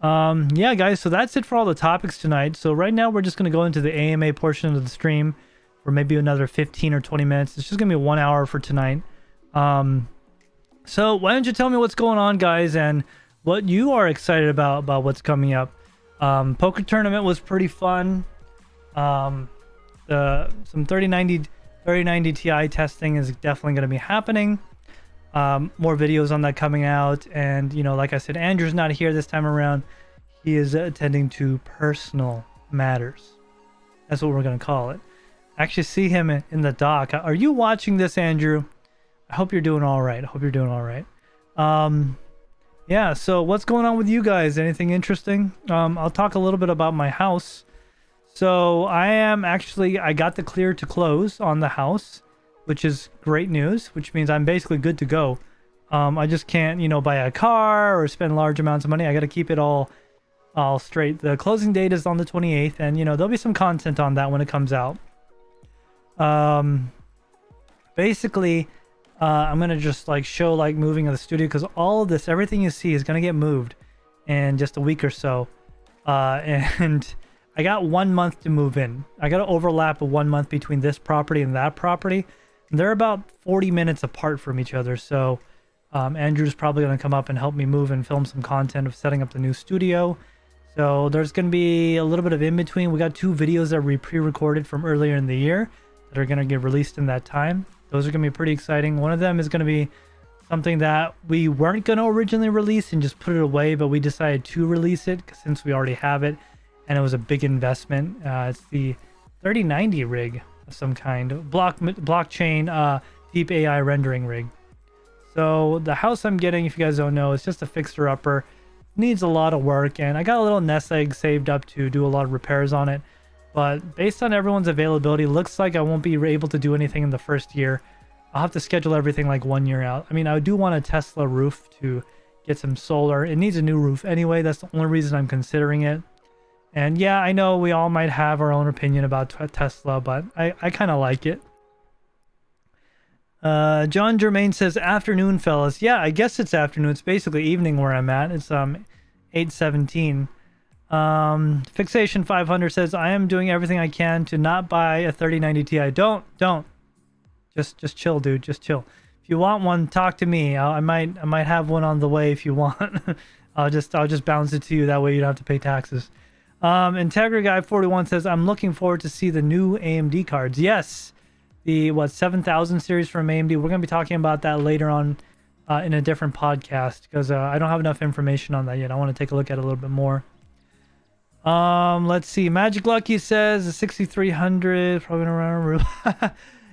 [SPEAKER 1] yeah, guys, so that's it for all the topics tonight. So right now we're just going to go into the AMA portion of the stream for maybe another 15 or 20 minutes. It's just going to be 1 hour for tonight. So why don't you tell me what's going on, guys, and what you are excited about what's coming up. Poker tournament was pretty fun. Some 3090 Ti testing is definitely going to be happening. More videos on that coming out, and you know, like I said, Andrew's not here this time around. He is attending to personal matters. That's what we're going to call it. I actually see him in the dock. Are you watching this, Andrew? I hope you're doing all right. Yeah, so what's going on with you guys? Anything interesting? I'll talk a little bit about my house. So I got the clear to close on the house, which is great news, which means I'm basically good to go. I just can't, buy a car or spend large amounts of money. I got to keep it all straight. The closing date is on the 28th, and there'll be some content on that when it comes out. Basically, I'm gonna just show moving of the studio, because all of this, everything you see, is gonna get moved in just a week or so. And I got 1 month to move in. I got to overlap of 1 month between this property and that property. And they're about 40 minutes apart from each other. So Andrew's probably going to come up and help me move and film some content of setting up the new studio. So there's going to be a little bit of in between. We got 2 videos that we pre-recorded from earlier in the year that are going to get released in that time. Those are going to be pretty exciting. One of them is going to be something that we weren't going to originally release and just put it away, but we decided to release it since we already have it. And it was a big investment. It's the 3090 rig of some kind, blockchain deep AI rendering rig. So the house I'm getting, if you guys don't know, it's just a fixer-upper. Needs a lot of work, and I got a little nest egg saved up to do a lot of repairs on it. But based on everyone's availability, looks like I won't be able to do anything in the first year. I'll have to schedule everything 1 year out. I mean, I do want a Tesla roof to get some solar. It needs a new roof anyway. That's the only reason I'm considering it. And yeah, I know we all might have our own opinion about Tesla, but I kind of like it. John Germain says, afternoon, fellas. Yeah, I guess it's afternoon. It's basically evening where I'm at. It's 8:17. Fixation 500 says, I am doing everything I can to not buy a 3090 Ti. Don't. Just chill, dude. Just chill. If you want one, talk to me. I might have one on the way if you want. I'll just bounce it to you. That way you don't have to pay taxes. Integra Guy 41 says, I'm looking forward to see the new AMD cards. Yes, the 7000 series from AMD. We're going to be talking about that later on in a different podcast, because I don't have enough information on that yet. I want to take a look at it a little bit more. Let's see. Magic Lucky says the 6300 probably gonna run on roof.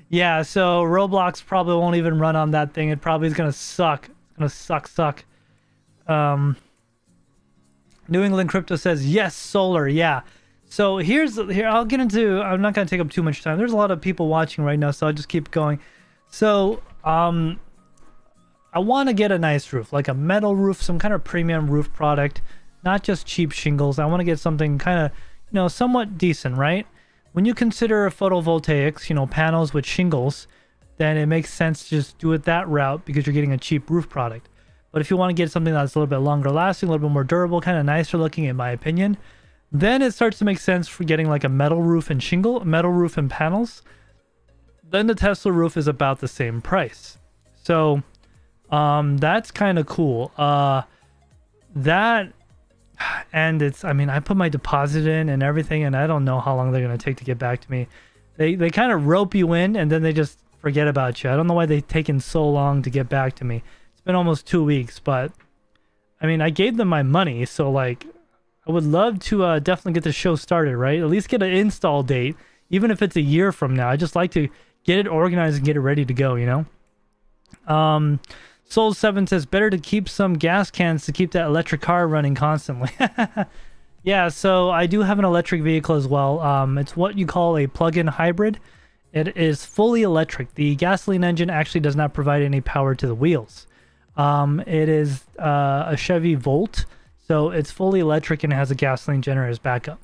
[SPEAKER 1] Yeah, so Roblox probably won't even run on that thing. It probably is gonna suck. It's gonna suck. New England Crypto says, yes, solar. Yeah. So here I'll get into, I'm not going to take up too much time. There's a lot of people watching right now, so I'll just keep going. So I want to get a nice roof, like a metal roof, some kind of premium roof product, not just cheap shingles. I want to get something kind of, somewhat decent, right? When you consider photovoltaics, panels with shingles, then it makes sense to just do it that route, because you're getting a cheap roof product. But if you want to get something that's a little bit longer lasting, a little bit more durable, kind of nicer looking, in my opinion, then it starts to make sense for getting like a metal roof and panels. Then the Tesla roof is about the same price. So that's kind of cool. That, and it's, I put my deposit in and everything, and I don't know how long they're going to take to get back to me. They kind of rope you in, and then they just forget about you. I don't know why they've taken so long to get back to me. Been almost 2 weeks, but I gave them my money, so I would love to definitely get the show started, right? At least get an install date, even if it's a year from now. I just like to get it organized and get it ready to go, Soul7 says, better to keep some gas cans to keep that electric car running constantly. Yeah, so I do have an electric vehicle as well. It's what you call a plug-in hybrid. It is fully electric. The gasoline engine actually does not provide any power to the wheels. It is a Chevy Volt, so it's fully electric and it has a gasoline generator as backup.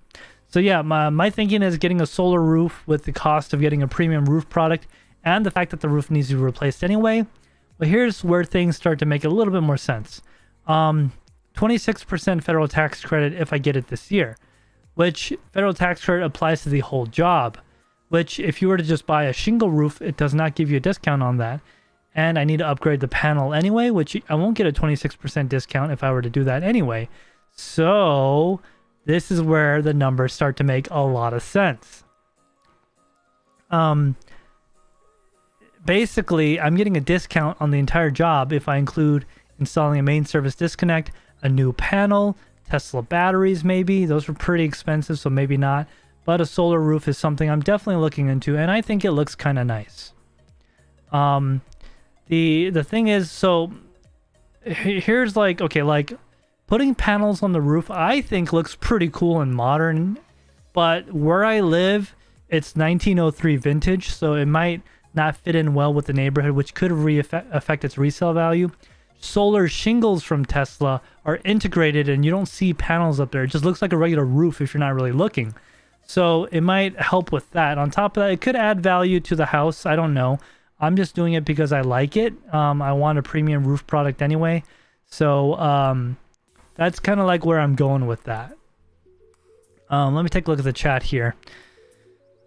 [SPEAKER 1] So yeah, my thinking is getting a solar roof with the cost of getting a premium roof product, and the fact that the roof needs to be replaced anyway. But here's where things start to make a little bit more sense. 26% federal tax credit if I get it this year, which federal tax credit applies to the whole job, which if you were to just buy a shingle roof, it does not give you a discount on that. And I need to upgrade the panel anyway, which I won't get a 26% discount if I were to do that anyway. So this is where the numbers start to make a lot of sense. Basically, I'm getting a discount on the entire job if I include installing a main service disconnect, a new panel, Tesla batteries maybe. Those are pretty expensive, so maybe not. But a solar roof is something I'm definitely looking into, and I think it looks kind of nice. The thing is, so here's okay, putting panels on the roof, I think looks pretty cool and modern, but where I live, it's 1903 vintage, so it might not fit in well with the neighborhood, which could affect its resale value. Solar shingles from Tesla are integrated and you don't see panels up there. It just looks like a regular roof if you're not really looking. So it might help with that. On top of that, it could add value to the house. I don't know. I'm just doing it because I like it. I want a premium roof product anyway. So that's kind of like where I'm going with that. Let me take a look at the chat here.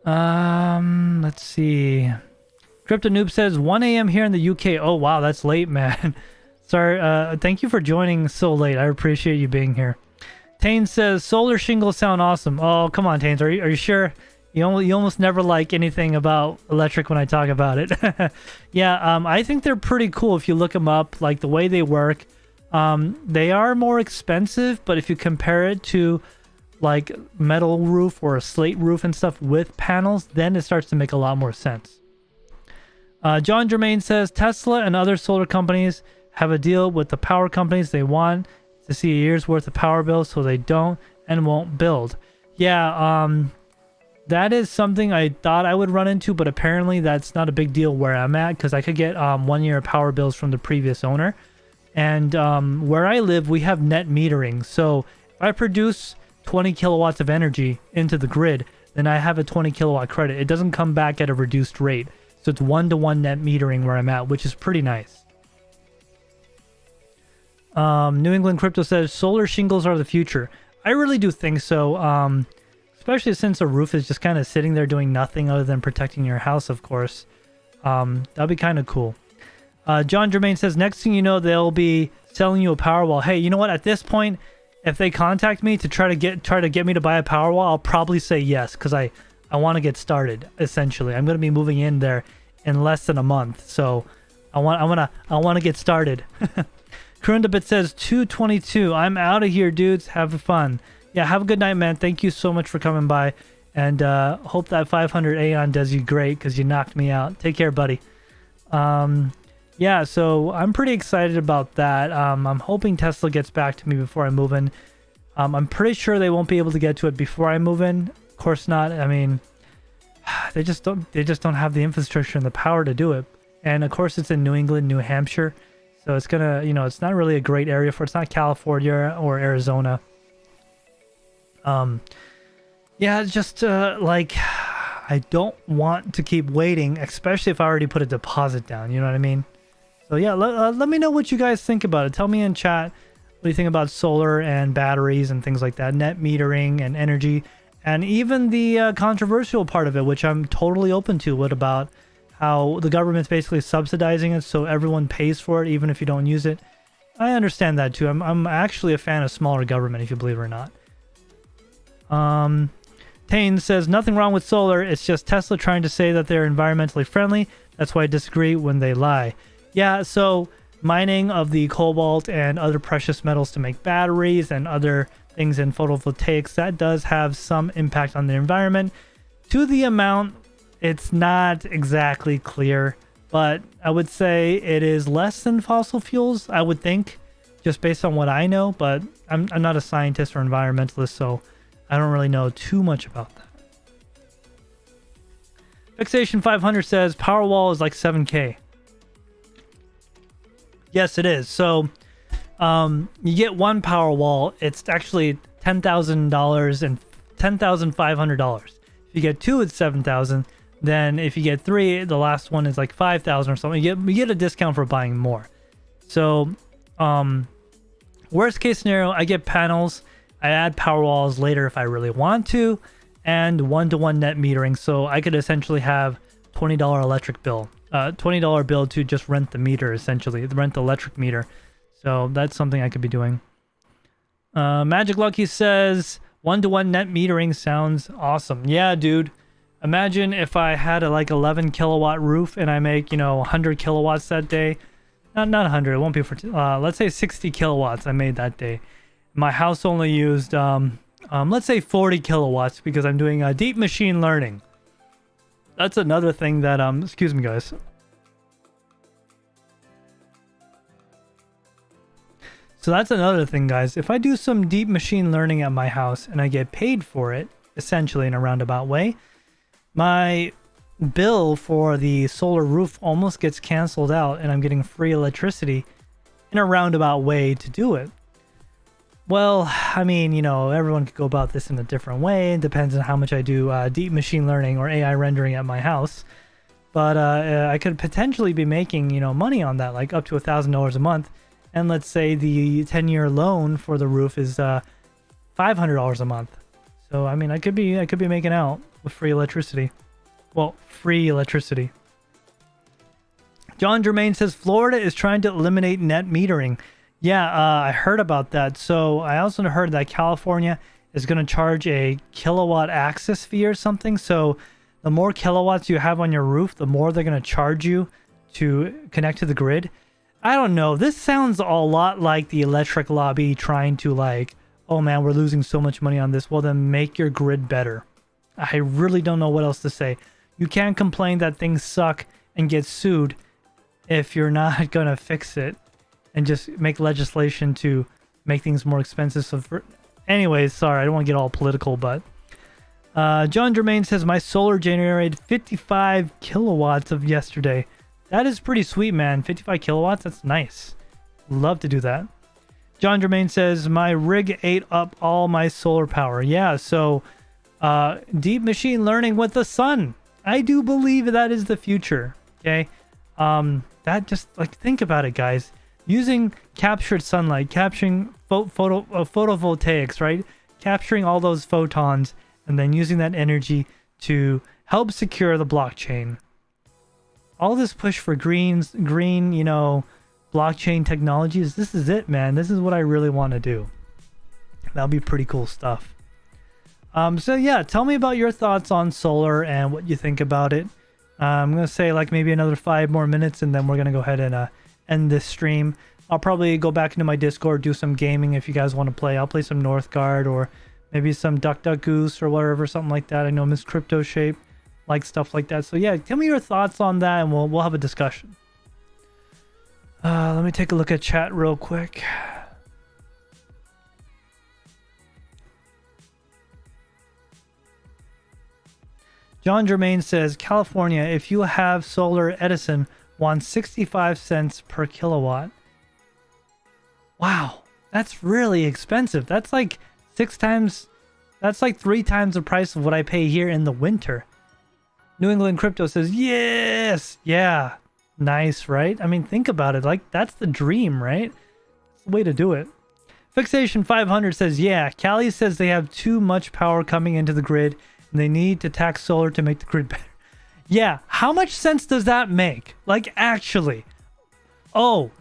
[SPEAKER 1] Let's see. Crypto Noob says 1 a.m. here in the UK. Oh, wow, that's late, man. Sorry. Thank you for joining so late. I appreciate you being here. Tane says solar shingles sound awesome. Oh, come on, Tanes. Are you sure? You almost never like anything about electric when I talk about it. Yeah, I think they're pretty cool if you look them up, like the way they work. They are more expensive, but if you compare it to like metal roof or a slate roof and stuff with panels, then it starts to make a lot more sense. John Germain says Tesla and other solar companies have a deal with the power companies. They want to see a year's worth of power bills, so they don't and won't build. Yeah, that is something I thought I would run into, but apparently that's not a big deal where I'm at, because I could get 1 year of power bills from the previous owner. And where I live, we have net metering. So if I produce 20 kilowatts of energy into the grid, then I have a 20 kilowatt credit. It doesn't come back at a reduced rate. So it's 1-to-1 net metering where I'm at, which is pretty nice. New England Crypto says solar shingles are the future. I really do think so. Especially since a roof is just kind of sitting there doing nothing other than protecting your house, of course. That'd be kind of cool. John Germain says, next thing you know, they'll be selling you a Powerwall. Hey, you know what? At this point, if they contact me to try to get me to buy a Powerwall, I'll probably say yes, because I want to get started. Essentially, I'm going to be moving in there in less than a month, so I want to get started. Kurundabit says 222. I'm out of here, dudes. Have fun. Yeah, have a good night, man. Thank you so much for coming by, and hope that 500 Aeon does you great, because you knocked me out. Take care, buddy. Yeah, so I'm pretty excited about that. I'm hoping Tesla gets back to me before I move in. I'm pretty sure they won't be able to get to it before I move in. Of course not. I mean, they just don't have the infrastructure and the power to do it. And of course, it's in New England, New Hampshire, so it's gonna, it's not really a great area for. It's not California or Arizona. Yeah, it's just like, I don't want to keep waiting, especially if I already put a deposit down. You know what I mean? So yeah, let me know what you guys think about it. Tell me in chat what do you think about solar and batteries and things like that, net metering and energy, and even the controversial part of it, which I'm totally open to. What about how the government's basically subsidizing it, so everyone pays for it even if you don't use it? I understand that too. I'm actually a fan of smaller government, if you believe it or not. Tane says, nothing wrong with solar. It's just Tesla trying to say that they're environmentally friendly. That's why I disagree when they lie. Yeah, so mining of the cobalt and other precious metals to make batteries and other things in photovoltaics, that does have some impact on the environment. To the amount, it's not exactly clear, but I would say it is less than fossil fuels, I would think, just based on what I know, but I'm not a scientist or environmentalist, so I don't really know too much about that. Fixation 500 says Powerwall is like 7K. Yes, it is. So you get one Powerwall, it's actually $10,000 and $10,500. If you get two, it's $7,000. Then if you get three, the last one is like $5,000 or something. You get a discount for buying more. So worst case scenario, I get panels. I add Powerwalls later if I really want to, and 1-to-1 net metering. So I could essentially have $20 electric bill, $20 bill to just rent the meter, essentially, rent the electric meter. So that's something I could be doing. Magic Lucky says 1-to-1 net metering sounds awesome. Yeah, dude. Imagine if I had a like 11 kilowatt roof and I make 100 kilowatts that day. Not 100. It won't be for let's say 60 kilowatts I made that day. My house only used let's say 40 kilowatts because I'm doing deep machine learning. That's another thing that excuse me guys. So that's another thing, guys. If I do some deep machine learning at my house and I get paid for it, essentially in a roundabout way. My bill for the solar roof almost gets canceled out, and I'm getting free electricity in a roundabout way to do it. Well, I mean, you know, everyone could go about this in a different way. It depends on how much I do deep machine learning or AI rendering at my house. But I could potentially be making, you know, money on that, like up to $1,000 a month. And let's say the 10-year loan for the roof is $500 a month. So I mean, I could be making out with free electricity. Well, free electricity. John Germain says Florida is trying to eliminate net metering. Yeah, I heard about that. So I also heard that California is going to charge a kilowatt access fee or something. So the more kilowatts you have on your roof, the more they're going to charge you to connect to the grid. I don't know. This sounds a lot like the electric lobby trying to like, oh man, we're losing so much money on this. Well, then make your grid better. I really don't know what else to say. You can't complain that things suck and get sued if you're not going to fix it and just make legislation to make things more expensive. So anyways, sorry, I don't want to get all political, but John Germain says my solar generated 55 kilowatts of yesterday. That is pretty sweet, man. 55 kilowatts, that's nice. Love to do that. John Germain says my rig ate up all my solar power. Yeah, so deep machine learning with the sun. I do believe that is the future. Okay, that just like think about it, guys. Using captured sunlight, capturing photovoltaics, right? Capturing all those photons and then using that energy to help secure the blockchain. All this push for green, you know, blockchain technologies. This is it, man. This is what I really want to do. That'll be pretty cool stuff. So yeah, tell me about your thoughts on solar and what you think about it. I'm going to say like maybe another 5 more minutes and then we're going to go ahead and end this stream. I'll probably go back into my Discord, do some gaming if you guys want to play. I'll play some Northgard or maybe some Duck Duck Goose or whatever, something like that. I know Miss Crypto Shape likes stuff like that. So yeah, tell me your thoughts on that and we'll have a discussion. Let me take a look at chat real quick. John Germain says, California, if you have solar, Edison wants 65 cents per kilowatt. Wow, that's really expensive. That's like 3 times the price of what I pay here in the winter. New England Crypto says, yes, yeah, nice, right? I mean, think about it. Like, that's the dream, right? It's the way to do it. Fixation 500 says, yeah, Cali says they have too much power coming into the grid and they need to tax solar to make the grid better. Yeah, how much sense does that make? Like, actually. Oh,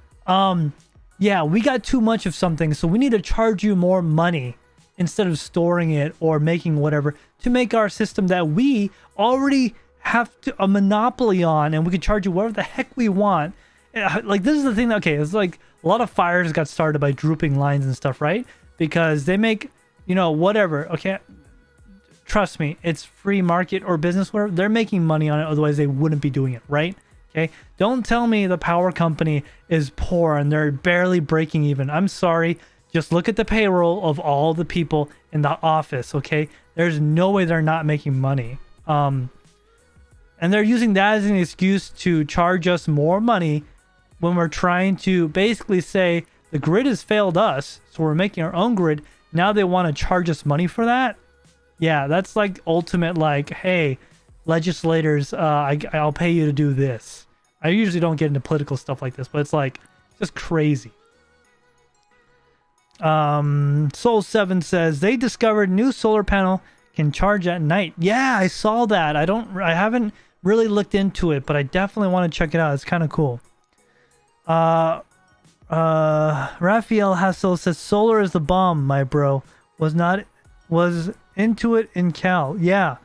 [SPEAKER 1] yeah, we got too much of something, so we need to charge you more money instead of storing it or making whatever to make our system that we already have a monopoly on, and we can charge you whatever the heck we want. Like, this is the thing that, okay, it's like a lot of fires got started by drooping lines and stuff, right? Because they make, you know, whatever, okay? Trust me, it's free market or business, whatever. They're making money on it, otherwise they wouldn't be doing it, right? Okay, don't tell me the power company is poor and they're barely breaking even. I'm sorry. Just look at the payroll of all the people in the office, okay? There's no way they're not making money. And they're using that as an excuse to charge us more money when we're trying to basically say the grid has failed us, so we're making our own grid. Now they want to charge us money for that? Yeah, that's like ultimate, like, hey, legislators, I'll pay you to do this. I usually don't get into political stuff like this, but it's like just crazy. Soul7 says they discovered new solar panel can charge at night. Yeah, I saw that. I haven't really looked into it, but I definitely want to check it out. It's kind of cool. Raphael Hassel says solar is the bomb, my bro. Was into it in Cal. Yeah.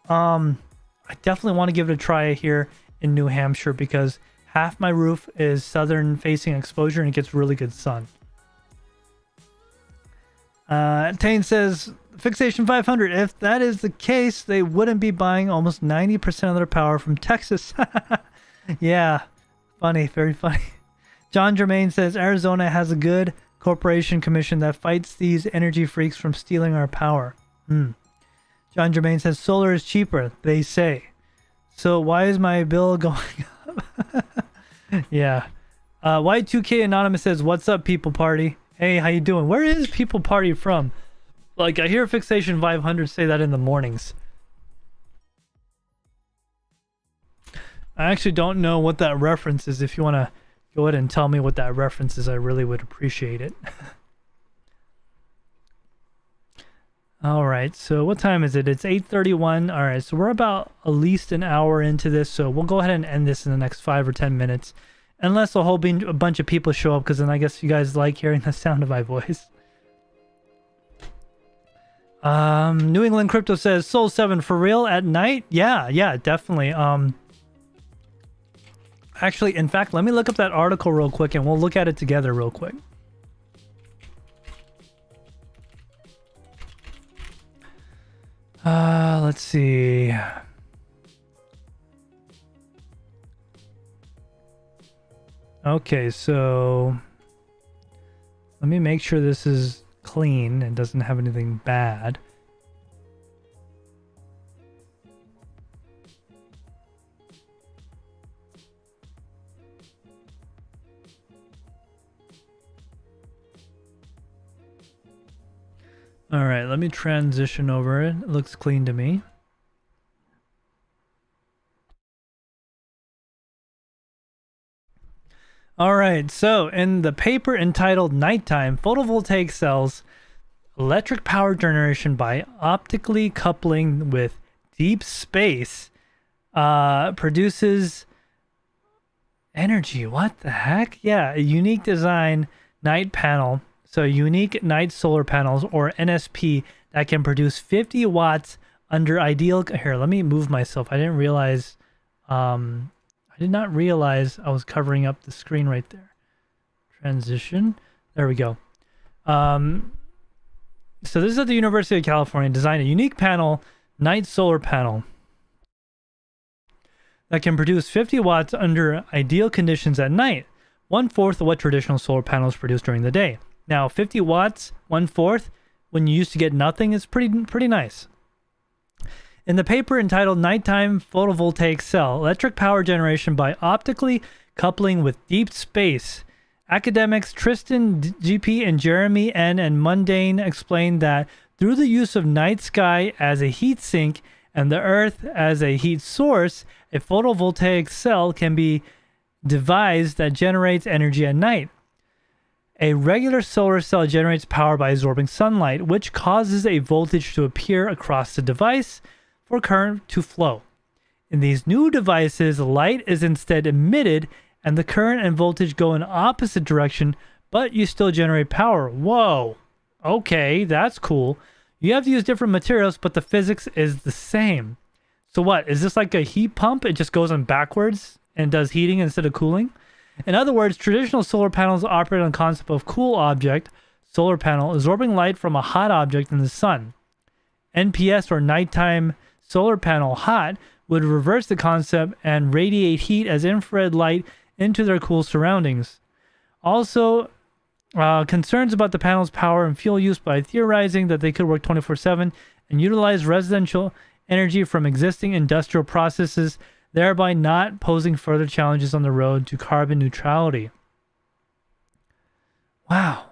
[SPEAKER 1] I definitely want to give it a try here in New Hampshire because half my roof is southern facing exposure and it gets really good sun. Tane says, Fixation 500, if that is the case, they wouldn't be buying almost 90% of their power from Texas. Yeah, funny, very funny. John Germain says, Arizona has a good corporation commission that fights these energy freaks from stealing our power. John Germain says solar is cheaper, they say. So why is my bill going up? Yeah. Y2K Anonymous says, what's up, People Party? Hey, how you doing? Where is People Party from? Like, I hear Fixation 500 say that in the mornings. I actually don't know what that reference is. If you want to go ahead and tell me what that reference is, I really would appreciate it. All right, so what time is it? It's 8:31. All right, so we're about at least an hour into this, so we'll go ahead and end this in the next 5 or 10 minutes. Unless a bunch of people show up, because then I guess you guys like hearing the sound of my voice. New England Crypto says, Soul 7 for real at night? Yeah, definitely. Actually, in fact, let me look up that article real quick and we'll look at it together real quick. Let's see. Okay, so let me make sure this is clean and doesn't have anything bad. All right, let me transition over it. It looks clean to me. All right, so in the paper entitled Nighttime, Photovoltaic Cells, Electric Power Generation by Optically Coupling with Deep Space produces energy. What the heck? Yeah, a unique design night panel. So unique night solar panels, or NSP, that can produce 50 watts under ideal... Here, let me move myself. I didn't realize... I did not realize I was covering up the screen right there. Transition. There we go. So this is at the University of California. Designed a unique panel, night solar panel, that can produce 50 watts under ideal conditions at night. 1/4 of what traditional solar panels produce during the day. Now, 50 watts, 1/4, when you used to get nothing, is pretty nice. In the paper entitled Nighttime Photovoltaic Cell, Electric Power Generation by Optically Coupling with Deep Space, academics Tristan GP and Jeremy N. and Mundane explained that through the use of night sky as a heat sink and the Earth as a heat source, a photovoltaic cell can be devised that generates energy at night. A regular solar cell generates power by absorbing sunlight, which causes a voltage to appear across the device for current to flow. In these new devices, light is instead emitted and the current and voltage go in opposite direction, but you still generate power. Whoa. Okay, that's cool. You have to use different materials, but the physics is the same. So what? Is this like a heat pump? It just goes on backwards and does heating instead of cooling? In other words, traditional solar panels operate on the concept of cool object, solar panel, absorbing light from a hot object in the sun. NPS, or nighttime solar panel hot, would reverse the concept and radiate heat as infrared light into their cool surroundings. Also, concerns about the panel's power and fuel use by theorizing that they could work 24/7 and utilize residential energy from existing industrial processes, thereby not posing further challenges on the road to carbon neutrality. Wow.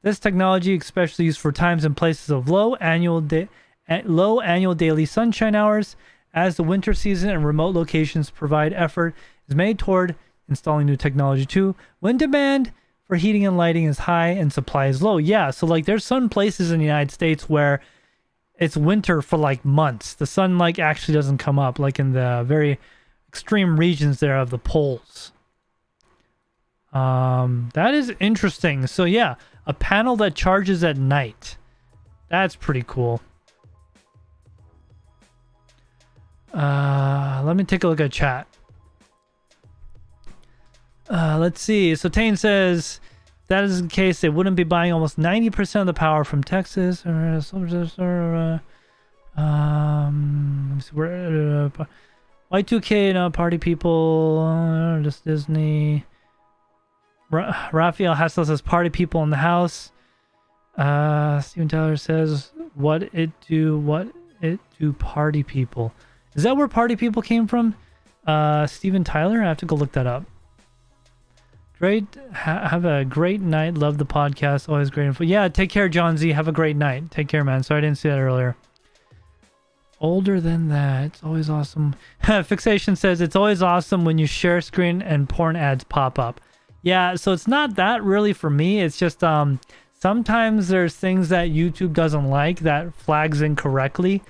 [SPEAKER 1] This technology, especially used for times and places of low annual daily sunshine hours, as the winter season and remote locations provide, effort is made toward installing new technology too, when demand for heating and lighting is high and supply is low. Yeah, so like there's some places in the United States where it's winter for like months. The sun like actually doesn't come up, like in the very extreme regions there of the poles. That is interesting. So yeah, a panel that charges at night. That's pretty cool. Let me take a look at chat. Let's see. So Tane says, if that is the case, they wouldn't be buying almost 90% of the power from Texas. Let me see, Y2K, party people, just Disney. Raphael Hassel says, party people in the house. Steven Tyler says, what it do party people. Is that where party people came from? Steven Tyler? I have to go look that up. Great. Have a great night. Love the podcast. Always great info. Yeah, take care, John Z. Have a great night. Take care, man. Sorry I didn't see that earlier. Older than that. It's always awesome. Fixation says it's always awesome when you share screen and porn ads pop up. Yeah, so it's not that really for me. It's just sometimes there's things that YouTube doesn't like that flags incorrectly.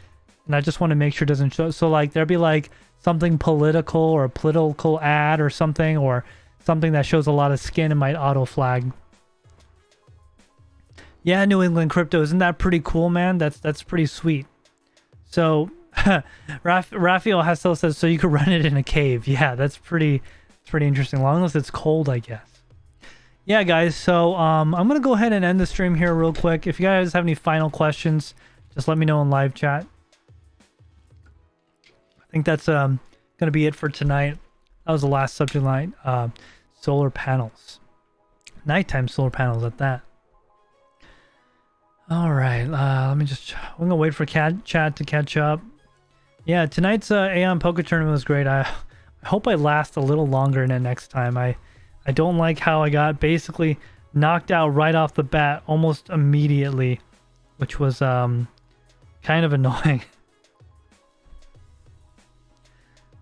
[SPEAKER 1] And I just want to make sure it doesn't show. So like there'll be like something political or a political ad or something, or something that shows a lot of skin and might auto flag. Yeah, New England Crypto. Isn't that pretty cool, man? That's pretty sweet. So Raphael Hassel says, so you could run it in a cave. Yeah, that's pretty interesting. As long as it's cold, I guess. Yeah, guys. So I'm going to go ahead and end the stream here real quick. If you guys have any final questions, just let me know in live chat. I think that's going to be it for tonight. That was the last subject line. Solar panels. Nighttime solar panels at that. All right. Let me just... I'm going to wait for chat to catch up. Yeah, tonight's Aeon Poker Tournament was great. I hope I last a little longer in it next time. I don't like how I got basically knocked out right off the bat almost immediately, which was kind of annoying.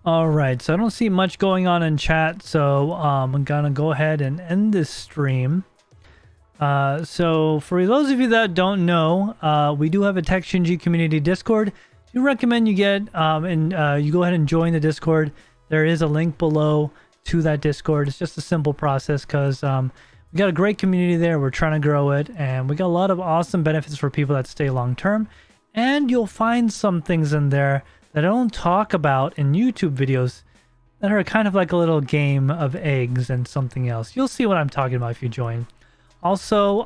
[SPEAKER 1] All right, so I don't see much going on in chat, so I'm gonna go ahead and end this stream. So for those of you that don't know, we do have a TekShinji community Discord. I do recommend you get you go ahead and join the Discord. There is a link below to that Discord. It's just a simple process because we got a great community there. We're trying to grow it, and we got a lot of awesome benefits for people that stay long term. And you'll find some things in there that I don't talk about in YouTube videos that are kind of like a little game of eggs and something else. You'll see what I'm talking about if you join. Also,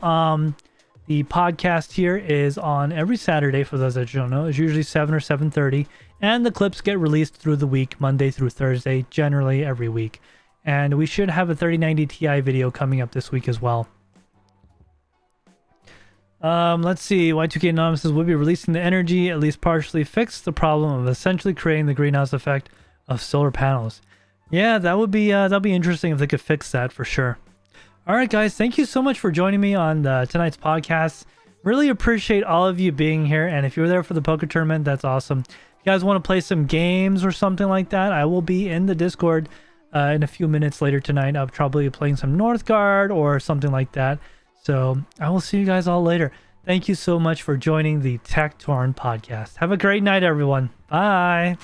[SPEAKER 1] the podcast here is on every Saturday, for those that don't know. It's usually 7 or 7:30, and the clips get released through the week, Monday through Thursday, generally every week. And we should have a 3090 Ti video coming up this week as well. Let's see. Y2K Anonymous says we'll be releasing the energy, at least partially fix the problem of essentially creating the greenhouse effect of solar panels. Yeah, that'd be interesting if they could fix that for sure. All right, guys, thank you so much for joining me on tonight's podcast. Really appreciate all of you being here, and if you're there for the poker tournament, that's awesome. If you guys want to play some games or something like that, I will be in the Discord in a few minutes later tonight. I'll probably be playing some Northgard or something like that. So I will see you guys all later. Thank you so much for joining the Tek Torrent Podcast. Have a great night, everyone. Bye.